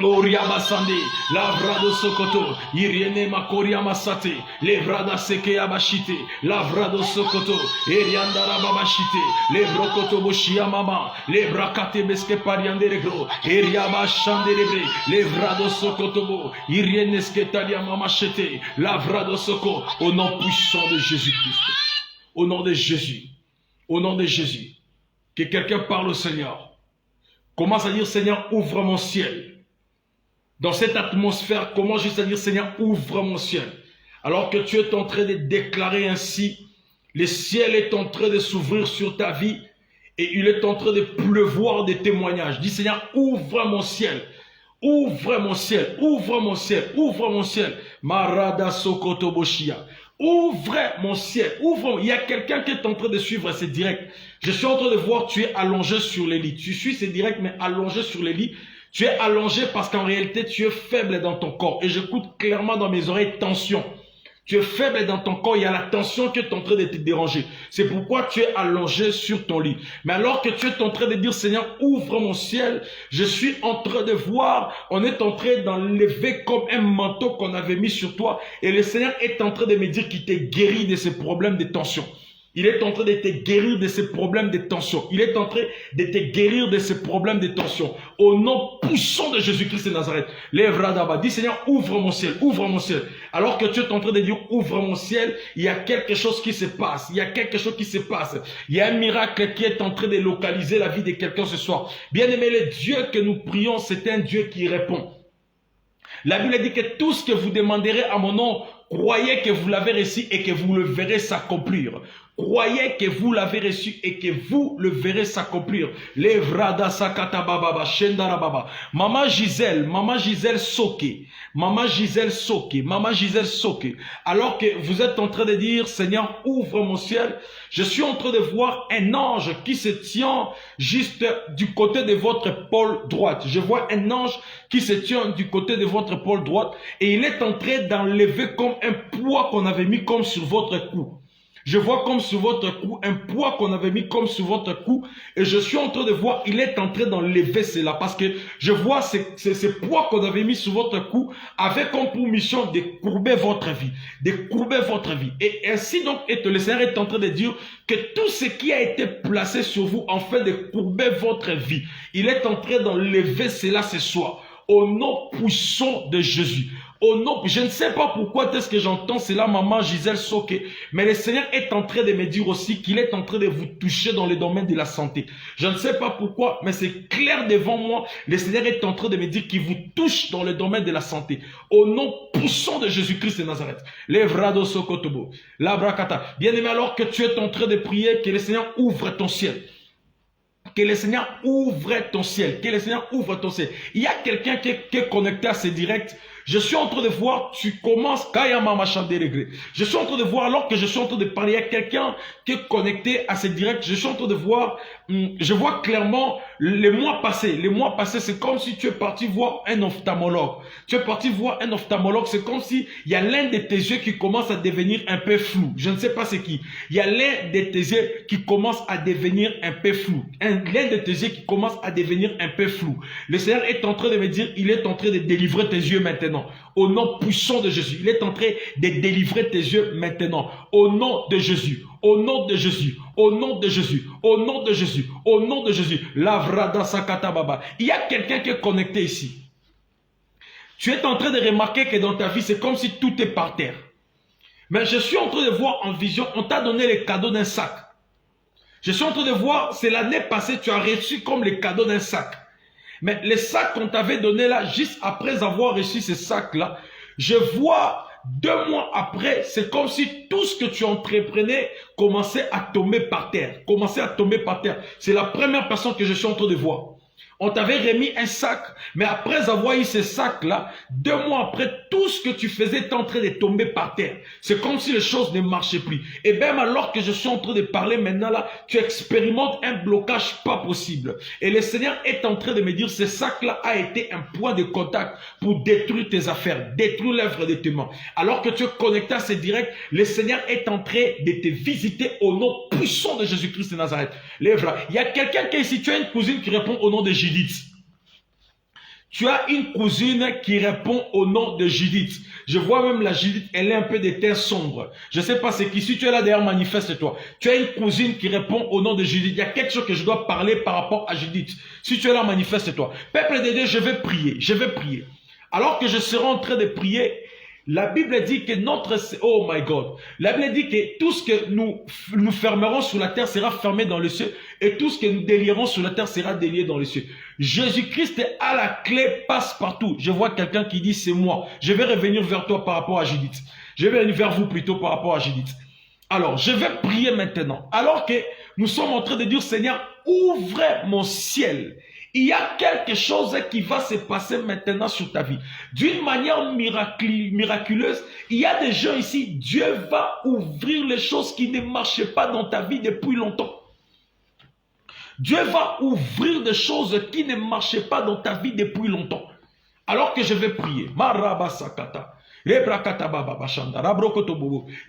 Oriabasande, Lavrado Sokoto, Iriene Makoria Masate, Levrada Sekea Bashite, Lavrado Sokoto, Eriandara Babashite, Lebrokoto Boshia Mama, Lebrakate Beske Parianderegro, Eriaba Chanderebre, Levrado Sokotobo, Iriene Sketalia Mamachete, Lavrado Soko, au nom puissant de Jésus-Christ, au nom de Jésus, au nom de Jésus, que quelqu'un parle au Seigneur, commence à dire Seigneur, ouvre mon ciel. Dans cette atmosphère, comment juste à dire, Seigneur, ouvre mon ciel. Alors que tu es en train de déclarer ainsi, le ciel est en train de s'ouvrir sur ta vie et il est en train de pleuvoir des témoignages. Dis, Seigneur, ouvre mon ciel. Ouvre mon ciel, ouvre mon ciel, ouvre mon ciel. Marada Sokoto Boshia. Ouvre mon ciel, ouvre. Il y a quelqu'un qui est en train de suivre ces directs. Je suis en train de voir, tu es allongé sur les lits. Tu suis ces directs, mais allongé sur les lits. Tu es allongé parce qu'en réalité, tu es faible dans ton corps. Et j'écoute clairement dans mes oreilles tension. Tu es faible dans ton corps, il y a la tension qui est en train de te déranger. C'est pourquoi tu es allongé sur ton lit. Mais alors que tu es en train de dire, Seigneur, ouvre mon ciel, je suis en train de voir, on est en train d'enlever comme un manteau qu'on avait mis sur toi. Et le Seigneur est en train de me dire qu'il t'est guéri de ces problèmes de tension. Il est en train de te guérir de ces problèmes de tension. Il est en train de te guérir de ces problèmes de tension. Au nom puissant de Jésus-Christ de Nazareth. Lève d'abord. Dis Seigneur, ouvre mon ciel, ouvre mon ciel. Alors que tu es en train de dire ouvre mon ciel, il y a quelque chose qui se passe. Il y a quelque chose qui se passe. Il y a un miracle qui est en train de localiser la vie de quelqu'un ce soir. Bien aimé, le Dieu que nous prions, c'est un Dieu qui répond. La Bible dit que tout ce que vous demanderez à mon nom, croyez que vous l'avez reçu et que vous le verrez s'accomplir. Croyez que vous l'avez reçu et que vous le verrez s'accomplir. Levrada sakata baba shendara baba. Maman Gisèle Soke. Maman Gisèle Soke. Maman Gisèle Soke. Alors que vous êtes en train de dire, Seigneur, ouvre mon ciel. Je suis en train de voir un ange qui se tient juste du côté de votre épaule droite. Je vois un ange qui se tient du côté de votre épaule droite et il est en train d'enlever comme un poids qu'on avait mis comme sur votre cou. Je vois comme sur votre cou, un poids qu'on avait mis comme sur votre cou. Et je suis en train de voir, il est en train d'enlever cela. Parce que je vois ce poids qu'on avait mis sur votre cou avec comme pour mission de courber votre vie. De courber votre vie. Et ainsi donc, le Seigneur est en train de dire que tout ce qui a été placé sur vous, en fait de courber votre vie, il est en train d'enlever cela ce soir. Au nom puissant de Jésus. Oh non, je ne sais pas pourquoi est-ce que j'entends cela, maman Gisèle Soke, mais le Seigneur est en train de me dire aussi qu'il est en train de vous toucher dans le domaine de la santé. Je ne sais pas pourquoi, mais c'est clair devant moi, le Seigneur est en train de me dire qu'il vous touche dans le domaine de la santé. Au nom puissant de Jésus-Christ de Nazareth. Levrado Sokotobo, Labrakata. Bien aimé, alors que tu es en train de prier, que le Seigneur ouvre ton ciel. Que le Seigneur ouvre ton ciel. Que le Seigneur ouvre ton ciel. Il y a quelqu'un qui est connecté à ces directs. Je suis en train de voir, tu commences, je suis en train de voir, alors que je suis en train de parler à quelqu'un qui est connecté à ces directs, je suis en train de voir, je vois clairement les mois passés, c'est comme si tu es parti voir un ophtalmologue. Tu es parti voir un ophtalmologue, c'est comme si il y a l'un de tes yeux qui commence à devenir un peu flou. Je ne sais pas c'est qui. Il y a l'un de tes yeux qui commence à devenir un peu flou. L'un de tes yeux qui commence à devenir un peu flou. Le Seigneur est en train de me dire, il est en train de délivrer tes yeux maintenant. maintenant. Au nom puissant de Jésus. Il est en train de délivrer tes yeux maintenant. Au nom de Jésus. Au nom de Jésus. Au nom de Jésus. Au nom de Jésus. Au nom de Jésus. Lavrada sakata baba. Il y a quelqu'un qui est connecté ici. Tu es en train de remarquer que dans ta vie, c'est comme si tout est par terre. Mais je suis en train de voir en vision, on t'a donné les cadeaux d'un sac. Je suis en train de voir, c'est l'année passée, tu as reçu comme les cadeaux d'un sac. Mais les sacs qu'on t'avait donnés là, juste après avoir reçu ces sacs-là, je vois 2 mois après, c'est comme si tout ce que tu entreprenais commençait à tomber par terre. Commençait à tomber par terre. C'est la première personne que je suis en train de voir. On t'avait remis un sac, mais après avoir eu ces sacs-là, 2 mois après, tout ce que tu faisais était en train de tomber par terre. C'est comme si les choses ne marchaient plus. Et même alors que je suis en train de parler maintenant là, tu expérimentes un blocage pas possible. Et le Seigneur est en train de me dire, ce sac-là a été un point de contact pour détruire tes affaires, détruire l'œuvre de tes mains. Alors que tu es connecté à ce direct, le Seigneur est en train de te visiter au nom puissant de Jésus-Christ de Nazareth. Lève-la. Il y a quelqu'un qui est ici, tu as une cousine qui répond au nom de Judith. Tu as une cousine qui répond au nom de Judith. Je vois même la Judith, elle est un peu de teint sombre. Je ne sais pas c'est qui. Si tu es là derrière, manifeste-toi. Tu as une cousine qui répond au nom de Judith. Il y a quelque chose que je dois parler par rapport à Judith. Si tu es là, manifeste-toi. Peuple de Dieu, je vais prier. Je vais prier. Alors que je serai en train de prier, la Bible dit que notre... Oh my God. La Bible dit que tout ce que nous fermerons sur la terre sera fermé dans le ciel. Et tout ce que nous délierons sur la terre sera délié dans les cieux. Jésus-Christ a la clé passe-partout. Je vois quelqu'un qui dit c'est moi. Je vais revenir vers toi par rapport à Judith. Je vais venir vers vous plutôt par rapport à Judith. Alors, je vais prier maintenant. Alors que nous sommes en train de dire, Seigneur, ouvre mon ciel. Il y a quelque chose qui va se passer maintenant sur ta vie. D'une manière miraculeuse, il y a des gens ici, Dieu va ouvrir les choses qui ne marchaient pas dans ta vie depuis longtemps. Dieu va ouvrir des choses qui ne marchaient pas dans ta vie depuis longtemps. Alors que je vais prier. Il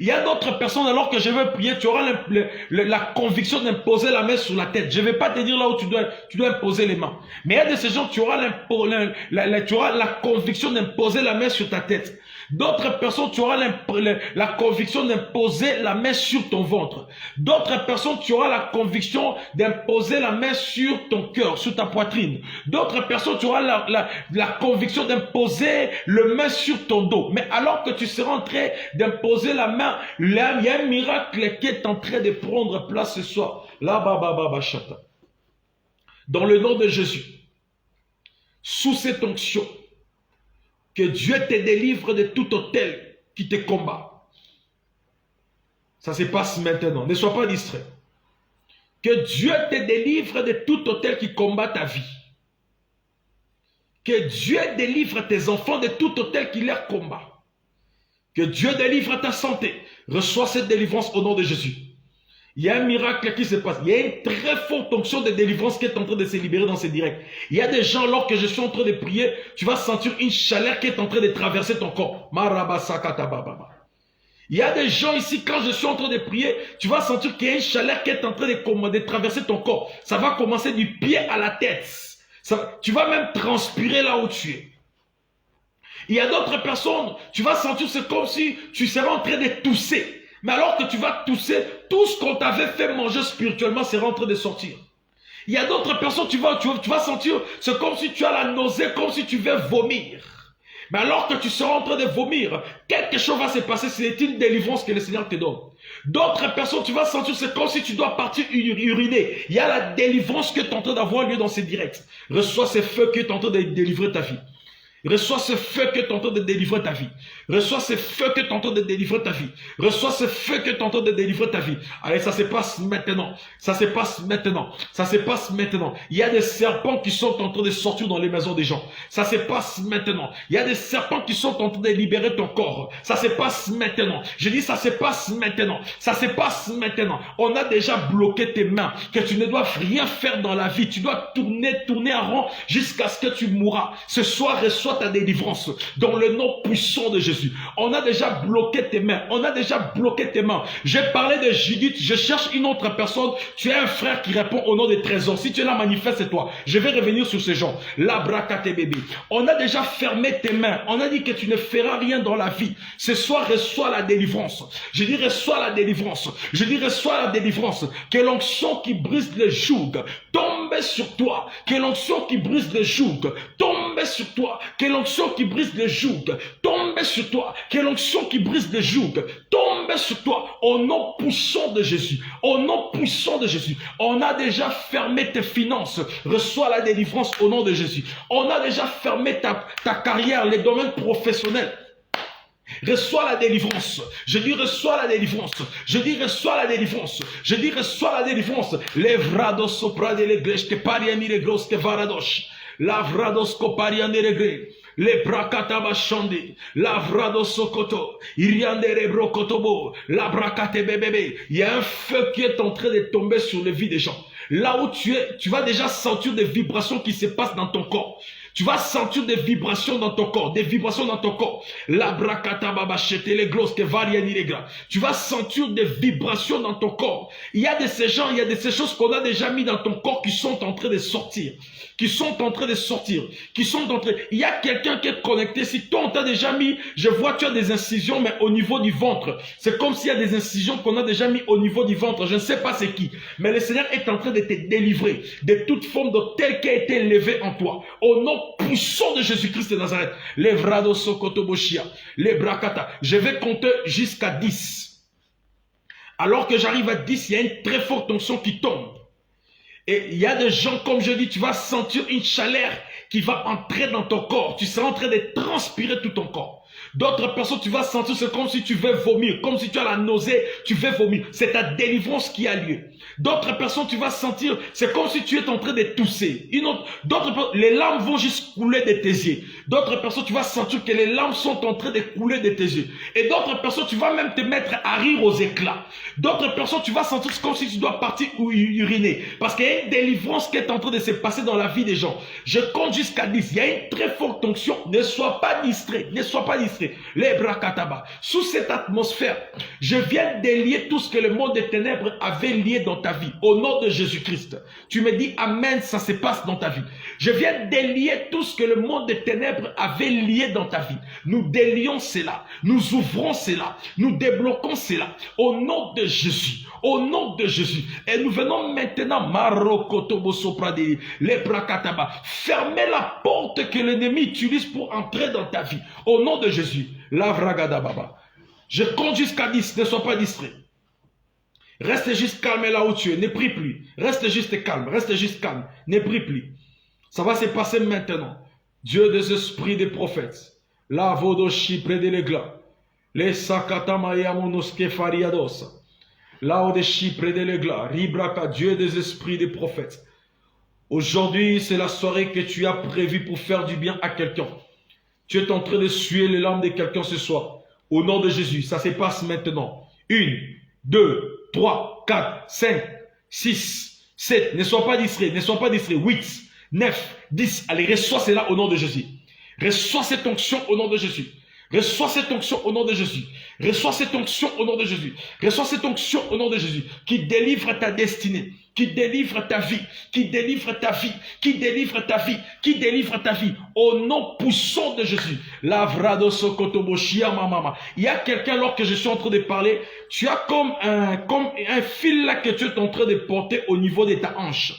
y a d'autres personnes, alors que je vais prier, tu auras la conviction d'imposer la main sur la tête. Je ne vais pas te dire là où tu dois imposer les mains. Mais il y a de ces gens, tu auras la conviction d'imposer la main sur ta tête. D'autres personnes, tu auras la conviction d'imposer la main sur ton ventre. D'autres personnes, tu auras la conviction d'imposer la main sur ton cœur, sur ta poitrine. D'autres personnes, tu auras la conviction d'imposer le main sur ton dos. Mais alors que tu seras en train d'imposer la main, là, il y a un miracle qui est en train de prendre place ce soir. Dans le nom de Jésus, sous cette onction, que Dieu te délivre de tout hôtel qui te combat. Ça se passe maintenant. Ne sois pas distrait. Que Dieu te délivre de tout hôtel qui combat ta vie. Que Dieu délivre tes enfants de tout hôtel qui leur combat. Que Dieu délivre ta santé. Reçois cette délivrance au nom de Jésus. Il y a un miracle qui se passe. Il y a une très forte onction de délivrance qui est en train de se libérer dans ces directs. Il y a des gens, alors que je suis en train de prier, tu vas sentir une chaleur qui est en train de traverser ton corps. Il y a des gens ici, quand je suis en train de prier, tu vas sentir qu'il y a une chaleur qui est en train de traverser ton corps. Ça va commencer du pied à la tête. Tu vas même transpirer là où tu es. Il y a d'autres personnes, tu vas sentir, c'est comme si tu serais en train de tousser. Mais alors que tu vas tousser, tout ce qu'on t'avait fait manger spirituellement sera en train de sortir. Il y a d'autres personnes, tu vas sentir, c'est comme si tu as la nausée, comme si tu veux vomir. Mais alors que tu seras en train de vomir, quelque chose va se passer, c'est une délivrance que le Seigneur te donne. D'autres personnes, tu vas sentir, c'est comme si tu dois partir uriner. Il y a la délivrance qui est en train d'avoir lieu dans ces directs. Reçois ce feu qui est en train de délivrer ta vie. Reçois ce feu que tu es en train de délivrer ta vie. Reçois ce feu que tu es en train de délivrer ta vie. Reçois ce feu que tu es en train de délivrer ta vie. Allez, ça se passe maintenant. Ça se passe maintenant. Ça se passe maintenant. Il y a des serpents qui sont en train de sortir dans les maisons des gens. Ça se passe maintenant. Il y a des serpents qui sont en train de libérer ton corps. Ça se passe maintenant. Je dis ça se passe maintenant. Ça se passe maintenant. On a déjà bloqué tes mains. Que tu ne dois rien faire dans la vie. Tu dois tourner en rond jusqu'à ce que tu mourras. Ce soir, reçois reçois ta délivrance dans le nom puissant de Jésus. On a déjà bloqué tes mains. On a déjà bloqué tes mains. J'ai parlé de Judith. Je cherche une autre personne. Tu as un frère qui répond au nom des trésors. Si tu es là, manifeste-toi. Je vais revenir sur ces gens. Labrakate bébé. On a déjà fermé tes mains. On a dit que tu ne feras rien dans la vie. Ce soir, reçois la délivrance. Je dis reçois la délivrance. Je dis reçois la délivrance. Que l'onction qui brise les jougs tombe sur toi. Que l'onction qui brise les jougs tombe sur toi. Que l'onction qui brise les jougs tombe sur toi. Que l'onction qui brise les jougs tombe sur toi. Au nom puissant de Jésus. Au nom puissant de Jésus. On a déjà fermé tes finances. Reçois la délivrance au nom de Jésus. On a déjà fermé ta carrière, les domaines professionnels. Reçois la délivrance. Je dis reçois la délivrance. Je dis reçois la délivrance. Je dis reçois la délivrance. Les vrados sopra de l'église que pariani les grosses que varadosh. La vrados copariani regre. Les brakataba chande. La vrados sokoto. Iriande rebrokotobo. La brakate bébé. Il y a un feu qui est en train de tomber sur les vies des gens. Là où tu es, tu vas déjà sentir des vibrations qui se passent dans ton corps. Tu vas sentir des vibrations dans ton corps, des vibrations dans ton corps. La brakata baba chete les glosses que variani les gars. Tu vas sentir des vibrations dans ton corps. Il y a de ces gens, il y a de ces choses qu'on a déjà mis dans ton corps qui sont en train de sortir. Qui sont en train de sortir. Qui sont en train. Il y a quelqu'un qui est connecté. Si toi on t'a déjà mis, je vois tu as des incisions, mais au niveau du ventre. C'est comme s'il y a des incisions qu'on a déjà mis au niveau du ventre. Je ne sais pas c'est qui. Mais le Seigneur est en train de te délivrer de toute forme de tel qui a été élevé en toi. Au nom puissant de Jésus-Christ de Nazareth. Les vrados sokotoboshia. Les brakata. Je vais compter jusqu'à 10. Alors que j'arrive à 10, il y a une très forte tension qui tombe. Et il y a des gens, comme je dis, tu vas sentir une chaleur qui va entrer dans ton corps. Tu seras en train de transpirer tout ton corps. D'autres personnes, tu vas sentir, c'est comme si tu veux vomir, comme si tu as la nausée, tu veux vomir. C'est ta délivrance qui a lieu. D'autres personnes, tu vas sentir, c'est comme si tu es en train de tousser. Les larmes vont juste couler de tes yeux. D'autres personnes, tu vas sentir que les larmes sont en train de couler de tes yeux. Et d'autres personnes, tu vas même te mettre à rire aux éclats. D'autres personnes, tu vas sentir comme si tu dois partir ou uriner. Parce qu'il y a une délivrance qui est en train de se passer dans la vie des gens. Je compte jusqu'à 10. Il y a une très forte onction. Ne sois pas distrait. Ne sois pas distrait. Les brakataba. Sous cette atmosphère, je viens délier tout ce que le monde des ténèbres avait lié dans ta vie. Au nom de Jésus-Christ. Tu me dis Amen, ça se passe dans ta vie. Je viens délier tout ce que le monde des ténèbres avait lié dans ta vie. Nous délions cela. Nous ouvrons cela. Nous débloquons cela. Au nom de Jésus. Au nom de Jésus. Et nous venons maintenant, Marokotobo Sopradi, les brakataba. Fermez la porte que l'ennemi utilise pour entrer dans ta vie. Au nom de Jésus. La vragada baba. Je compte jusqu'à 10. Ne sois pas distrait. Reste juste calme là où tu es. Ne prie plus. Reste juste calme. Reste juste calme. Ne prie plus. Ça va se passer maintenant. Dieu des esprits des prophètes. La vodoshi près de l'égla. Les sakatama monoske fariados. La odeshi près de l'égla. Ribraka, Dieu des esprits des prophètes. Aujourd'hui, c'est la soirée que tu as prévue pour faire du bien à quelqu'un. Tu es en train de suer les larmes de quelqu'un ce soir. Au nom de Jésus, ça se passe maintenant. 1, 2, 3, 4, 5, 6, 7. Ne sois pas distrait, ne sois pas distrait. 8, 9, 10. Allez, reçois cela au nom de Jésus. Reçois cette onction au nom de Jésus. Reçois cette onction au nom de Jésus. Reçois cette onction au nom de Jésus. Reçois cette onction au nom de Jésus. Qui délivre ta destinée. Qui délivre ta vie. Qui délivre ta vie. Qui délivre ta vie. Qui délivre ta vie. Au nom puissant de Jésus. Lavrado sokotobo shia mama. Il y a quelqu'un alors que je suis en train de parler. Tu as comme un fil là que tu es en train de porter au niveau de ta hanche.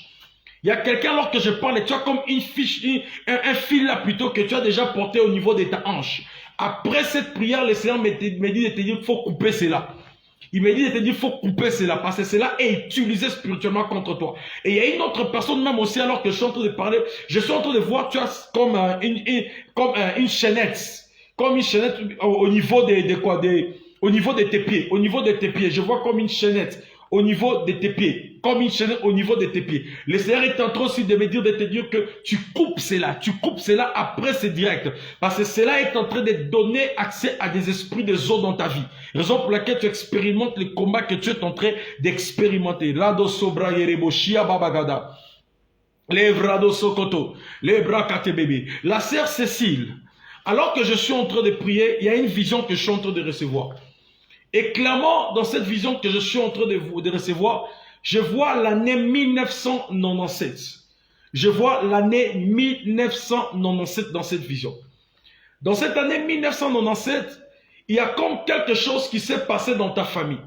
Il y a quelqu'un alors que je parle et tu as comme un fil là plutôt que tu as déjà porté au niveau de ta hanche. Après cette prière, le Seigneur me dit de te dire qu'il faut couper cela. Il me dit de te dire qu'il faut couper cela parce que cela est utilisé spirituellement contre toi. Et il y a une autre personne même aussi alors que je suis en train de parler. Je suis en train de voir, tu as comme une chaînette. Comme une chaînette au niveau au niveau de tes pieds. Au niveau de tes pieds. Je vois comme une chaînette au niveau de tes pieds. Comme une chaînette au niveau de tes pieds. Le Seigneur est en train aussi de me dire, de te dire que tu coupes cela. Tu coupes cela, après c'est direct. Parce que cela est en train de donner accès à des esprits de eau dans ta vie. Raison pour laquelle tu expérimentes le combat que tu es en train d'expérimenter. Lado sobra yerebo shia babagada. Les vrado sokoto. Les brakate bébé. La sœur Cécile. Alors que je suis en train de prier, il y a une vision que je suis en train de recevoir. Et clairement, dans cette vision que je suis en train de recevoir, je vois l'année 1997. Je vois l'année 1997 dans cette vision. Dans cette année 1997, il y a comme quelque chose qui s'est passé dans ta famille.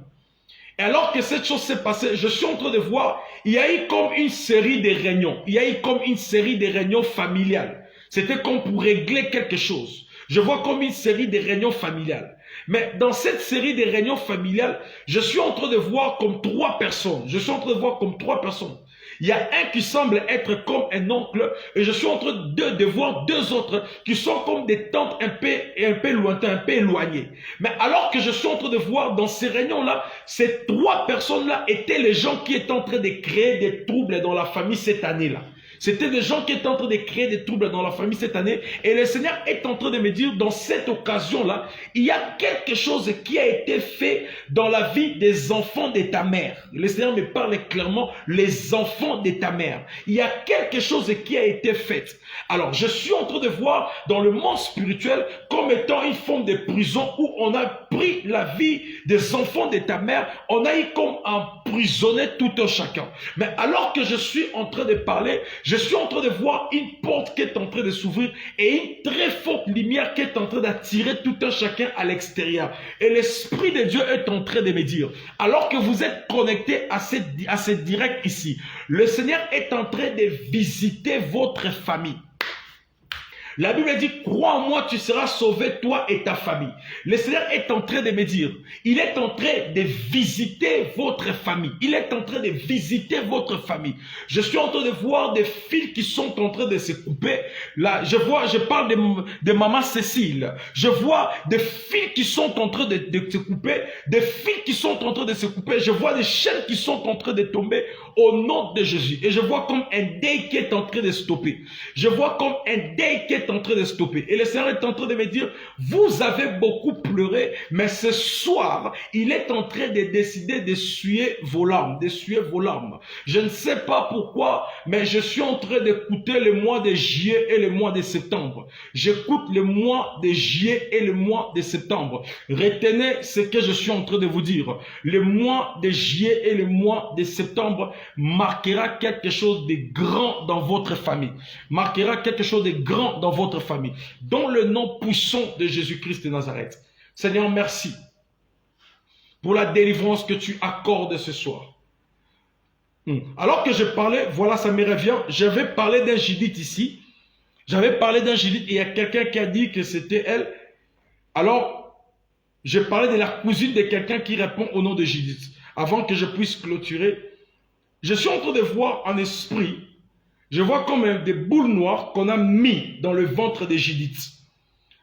Et alors que cette chose s'est passée, je suis en train de voir, il y a eu comme une série de réunions. Il y a eu comme une série de réunions familiales. C'était comme pour régler quelque chose. Je vois comme une série de réunions familiales. Mais dans cette série de réunions familiales, je suis en train de voir comme 3 personnes. Je suis en train de voir comme 3 personnes. Il y a un qui semble être comme un oncle et je suis en train de voir 2 autres qui sont comme des tantes un peu lointaines, un peu éloignées. Mais alors que je suis en train de voir dans ces réunions-là, ces 3 personnes-là étaient les gens qui étaient en train de créer des troubles dans la famille cette année-là. C'était des gens qui étaient en train de créer des troubles dans la famille cette année. Et le Seigneur est en train de me dire, dans cette occasion-là, il y a quelque chose qui a été fait dans la vie des enfants de ta mère. Le Seigneur me parle clairement, les enfants de ta mère. Il y a quelque chose qui a été fait. Alors, je suis en train de voir dans le monde spirituel comme étant une forme de prison où on a pris la vie des enfants de ta mère. On a eu comme emprisonné tout un chacun. Mais alors que je suis en train de parler, je suis en train de voir une porte qui est en train de s'ouvrir et une très forte lumière qui est en train d'attirer tout un chacun à l'extérieur. Et l'Esprit de Dieu est en train de me dire, alors que vous êtes connectés à ce direct ici, le Seigneur est en train de visiter votre famille. La Bible dit, crois en moi, tu seras sauvé, toi et ta famille. Le Seigneur est en train de me dire, il est en train de visiter votre famille. Il est en train de visiter votre famille. Je suis en train de voir des fils qui sont en train de se couper. Là, je parle de maman Cécile. Je vois des fils qui sont en train de se couper. Des fils qui sont en train de se couper. Je vois des chaînes qui sont en train de tomber au nom de Jésus. Et je vois comme un deuil qui est en train de stopper. Je vois comme un deuil qui est en train de stopper. Et le Seigneur est en train de me dire, vous avez beaucoup pleuré, mais ce soir, il est en train de décider d'essuyer vos larmes, d'essuyer vos larmes. Je ne sais pas pourquoi, mais je suis en train d'écouter le mois de juillet et le mois de septembre. J'écoute le mois de juillet et le mois de septembre. Retenez ce que je suis en train de vous dire. Le mois de juillet et le mois de septembre marquera quelque chose de grand dans votre famille. Marquera quelque chose de grand dans votre famille. Dans le nom puissant de Jésus-Christ de Nazareth. Seigneur, merci pour la délivrance que tu accordes ce soir. Alors que je parlais, voilà, ça me revient. J'avais parlé d'un Judith ici. J'avais parlé d'un Judith et il y a quelqu'un qui a dit que c'était elle. Alors, je parlais de la cousine de quelqu'un qui répond au nom de Judith. Avant que je puisse clôturer, je suis en train de voir en esprit, je vois comme des boules noires qu'on a mis dans le ventre de Judith.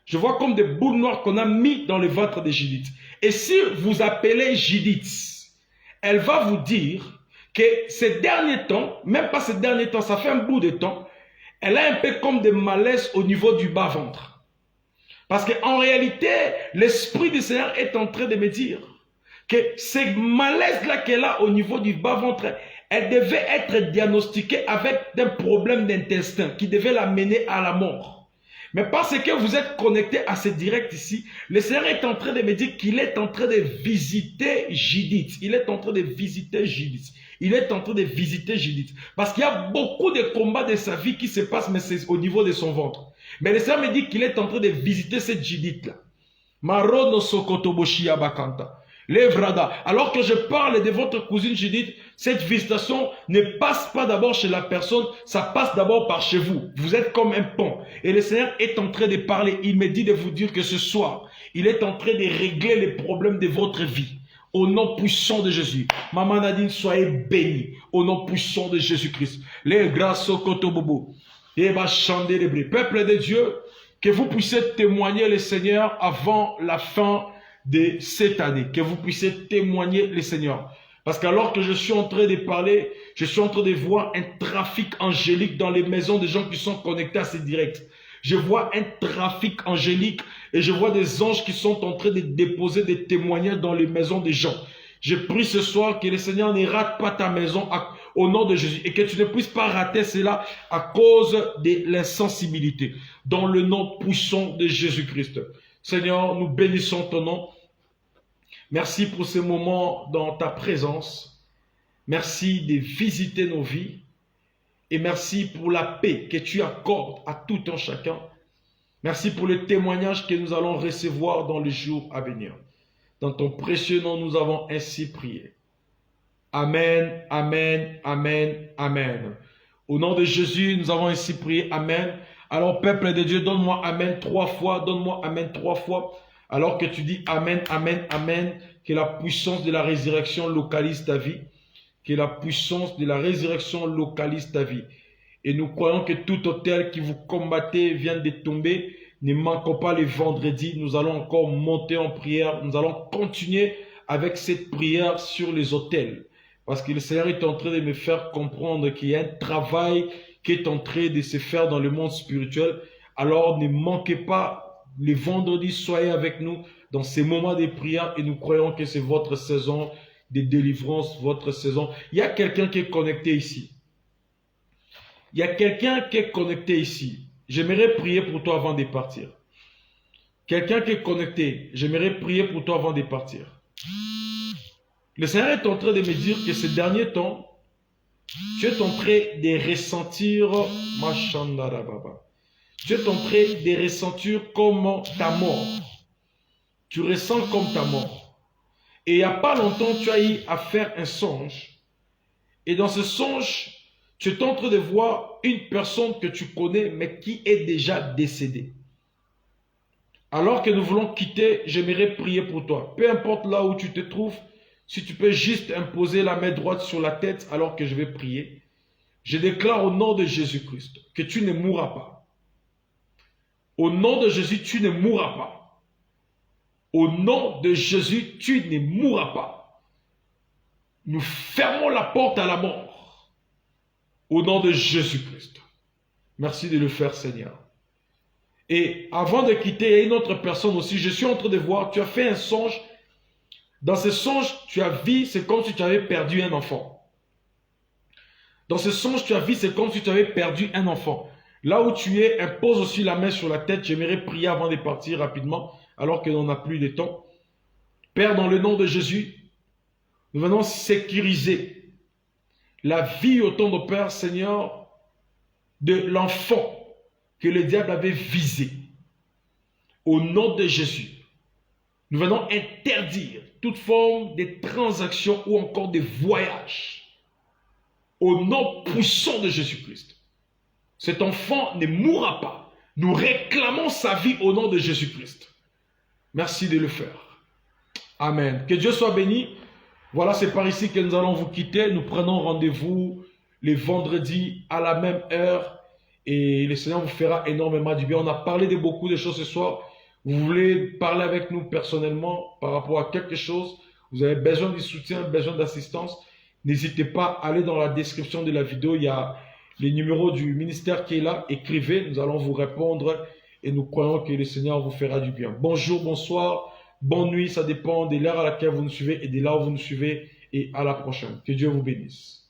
Je vois comme des boules noires qu'on a mis dans le ventre de Judith. Et si vous appelez Judith, elle va vous dire que ces derniers temps, même pas ces derniers temps, ça fait un bout de temps, elle a un peu comme des malaises au niveau du bas-ventre. Parce qu'en réalité, l'Esprit du Seigneur est en train de me dire que ces malaises-là qu'elle a au niveau du bas-ventre, elle devait être diagnostiquée avec un problème d'intestin qui devait la mener à la mort. Mais parce que vous êtes connecté à ce direct ici, le Seigneur est en train de me dire qu'il est en train de visiter Judith. Il est en train de visiter Judith. Il est en train de visiter Judith. Parce qu'il y a beaucoup de combats de sa vie qui se passent, mais c'est au niveau de son ventre. Mais le Seigneur me dit qu'il est en train de visiter cette Judith-là. Marono Sokotoboshi Abakanta. Levrada. Alors que je parle de votre cousine Judith, cette visitation ne passe pas d'abord chez la personne, ça passe d'abord par chez vous. Vous êtes comme un pont. Et le Seigneur est en train de parler. Il me dit de vous dire que ce soir, il est en train de régler les problèmes de votre vie. Au nom puissant de Jésus. Maman Nadine, soyez bénie. Au nom puissant de Jésus-Christ. Les grâces au kotobobo. Et va chanter les bris. Peuple de Dieu, que vous puissiez témoigner le Seigneur avant la fin de cette année, que vous puissiez témoigner le Seigneur. Parce qu'alors que je suis en train de parler, je suis en train de voir un trafic angélique dans les maisons des gens qui sont connectés à ces directs. Je vois un trafic angélique et je vois des anges qui sont en train de déposer des témoignages dans les maisons des gens. Je prie ce soir que le Seigneur ne rate pas ta maison au nom de Jésus, et que tu ne puisses pas rater cela à cause de l'insensibilité, dans le nom puissant de Jésus-Christ. Seigneur, nous bénissons ton nom. Merci pour ce moment dans ta présence. Merci de visiter nos vies. Et merci pour la paix que tu accordes à tout un chacun. Merci pour le témoignage que nous allons recevoir dans les jours à venir. Dans ton précieux nom, nous avons ainsi prié. Amen, amen, amen, amen. Au nom de Jésus, nous avons ainsi prié. Amen. Alors, peuple de Dieu, donne-moi amen 3 fois. Donne-moi amen 3 fois. Alors que tu dis amen, amen, amen, que la puissance de la résurrection localise ta vie. Que la puissance de la résurrection localise ta vie. Et nous croyons que tout autel qui vous combattez vient de tomber. Ne manquons pas les vendredis. Nous allons encore monter en prière. Nous allons continuer avec cette prière sur les autels. Parce que le Seigneur est en train de me faire comprendre qu'il y a un travail qui est en train de se faire dans le monde spirituel. Alors ne manquez pas les vendredis. Soyez avec nous dans ces moments de prière. Et nous croyons que c'est votre saison de délivrance, votre saison. Il y a quelqu'un qui est connecté ici. Il y a quelqu'un qui est connecté ici. J'aimerais prier pour toi avant de partir. Quelqu'un qui est connecté, j'aimerais prier pour toi avant de partir. Le Seigneur est en train de me dire que ces derniers temps, tu es en train de ressentir, tu es en train de ressentir comme ta mort. Tu ressens comme ta mort. Et il n'y a pas longtemps, tu as eu à faire un songe. Et dans ce songe, tu es en train de voir une personne que tu connais, mais qui est déjà décédée. Alors que nous voulons quitter, j'aimerais prier pour toi. Peu importe là où tu te trouves, si tu peux juste imposer la main droite sur la tête alors que je vais prier. Je déclare au nom de Jésus-Christ que tu ne mourras pas. Au nom de Jésus, tu ne mourras pas. Au nom de Jésus, tu ne mourras pas. Nous fermons la porte à la mort. Au nom de Jésus-Christ. Merci de le faire, Seigneur. Et avant de quitter, il y a une autre personne aussi. Je suis en train de voir, tu as fait un songe. Dans ce songe, tu as vu, c'est comme si tu avais perdu un enfant. Dans ce songe, tu as vu, c'est comme si tu avais perdu un enfant. Là où tu es, impose aussi la main sur la tête. J'aimerais prier avant de partir rapidement, alors que l'on n'a plus de temps. Père, dans le nom de Jésus, nous venons sécuriser la vie au temps de Père, Seigneur, de l'enfant que le diable avait visé. Au nom de Jésus, nous venons interdire toute forme de transaction ou encore de voyage. Au nom puissant de Jésus-Christ. Cet enfant ne mourra pas. Nous réclamons sa vie au nom de Jésus-Christ. Merci de le faire. Amen. Que Dieu soit béni. Voilà, c'est par ici que nous allons vous quitter. Nous prenons rendez-vous les vendredis à la même heure. Et le Seigneur vous fera énormément du bien. On a parlé de beaucoup de choses ce soir. Vous voulez parler avec nous personnellement par rapport à quelque chose. Vous avez besoin de soutien, besoin d'assistance. N'hésitez pas à aller dans la description de la vidéo. Il y a les numéros du ministère qui est là. Écrivez, nous allons vous répondre. Et nous croyons que le Seigneur vous fera du bien. Bonjour, bonsoir, bonne nuit. Ça dépend de l'heure à laquelle vous nous suivez et de là où vous nous suivez. Et à la prochaine. Que Dieu vous bénisse.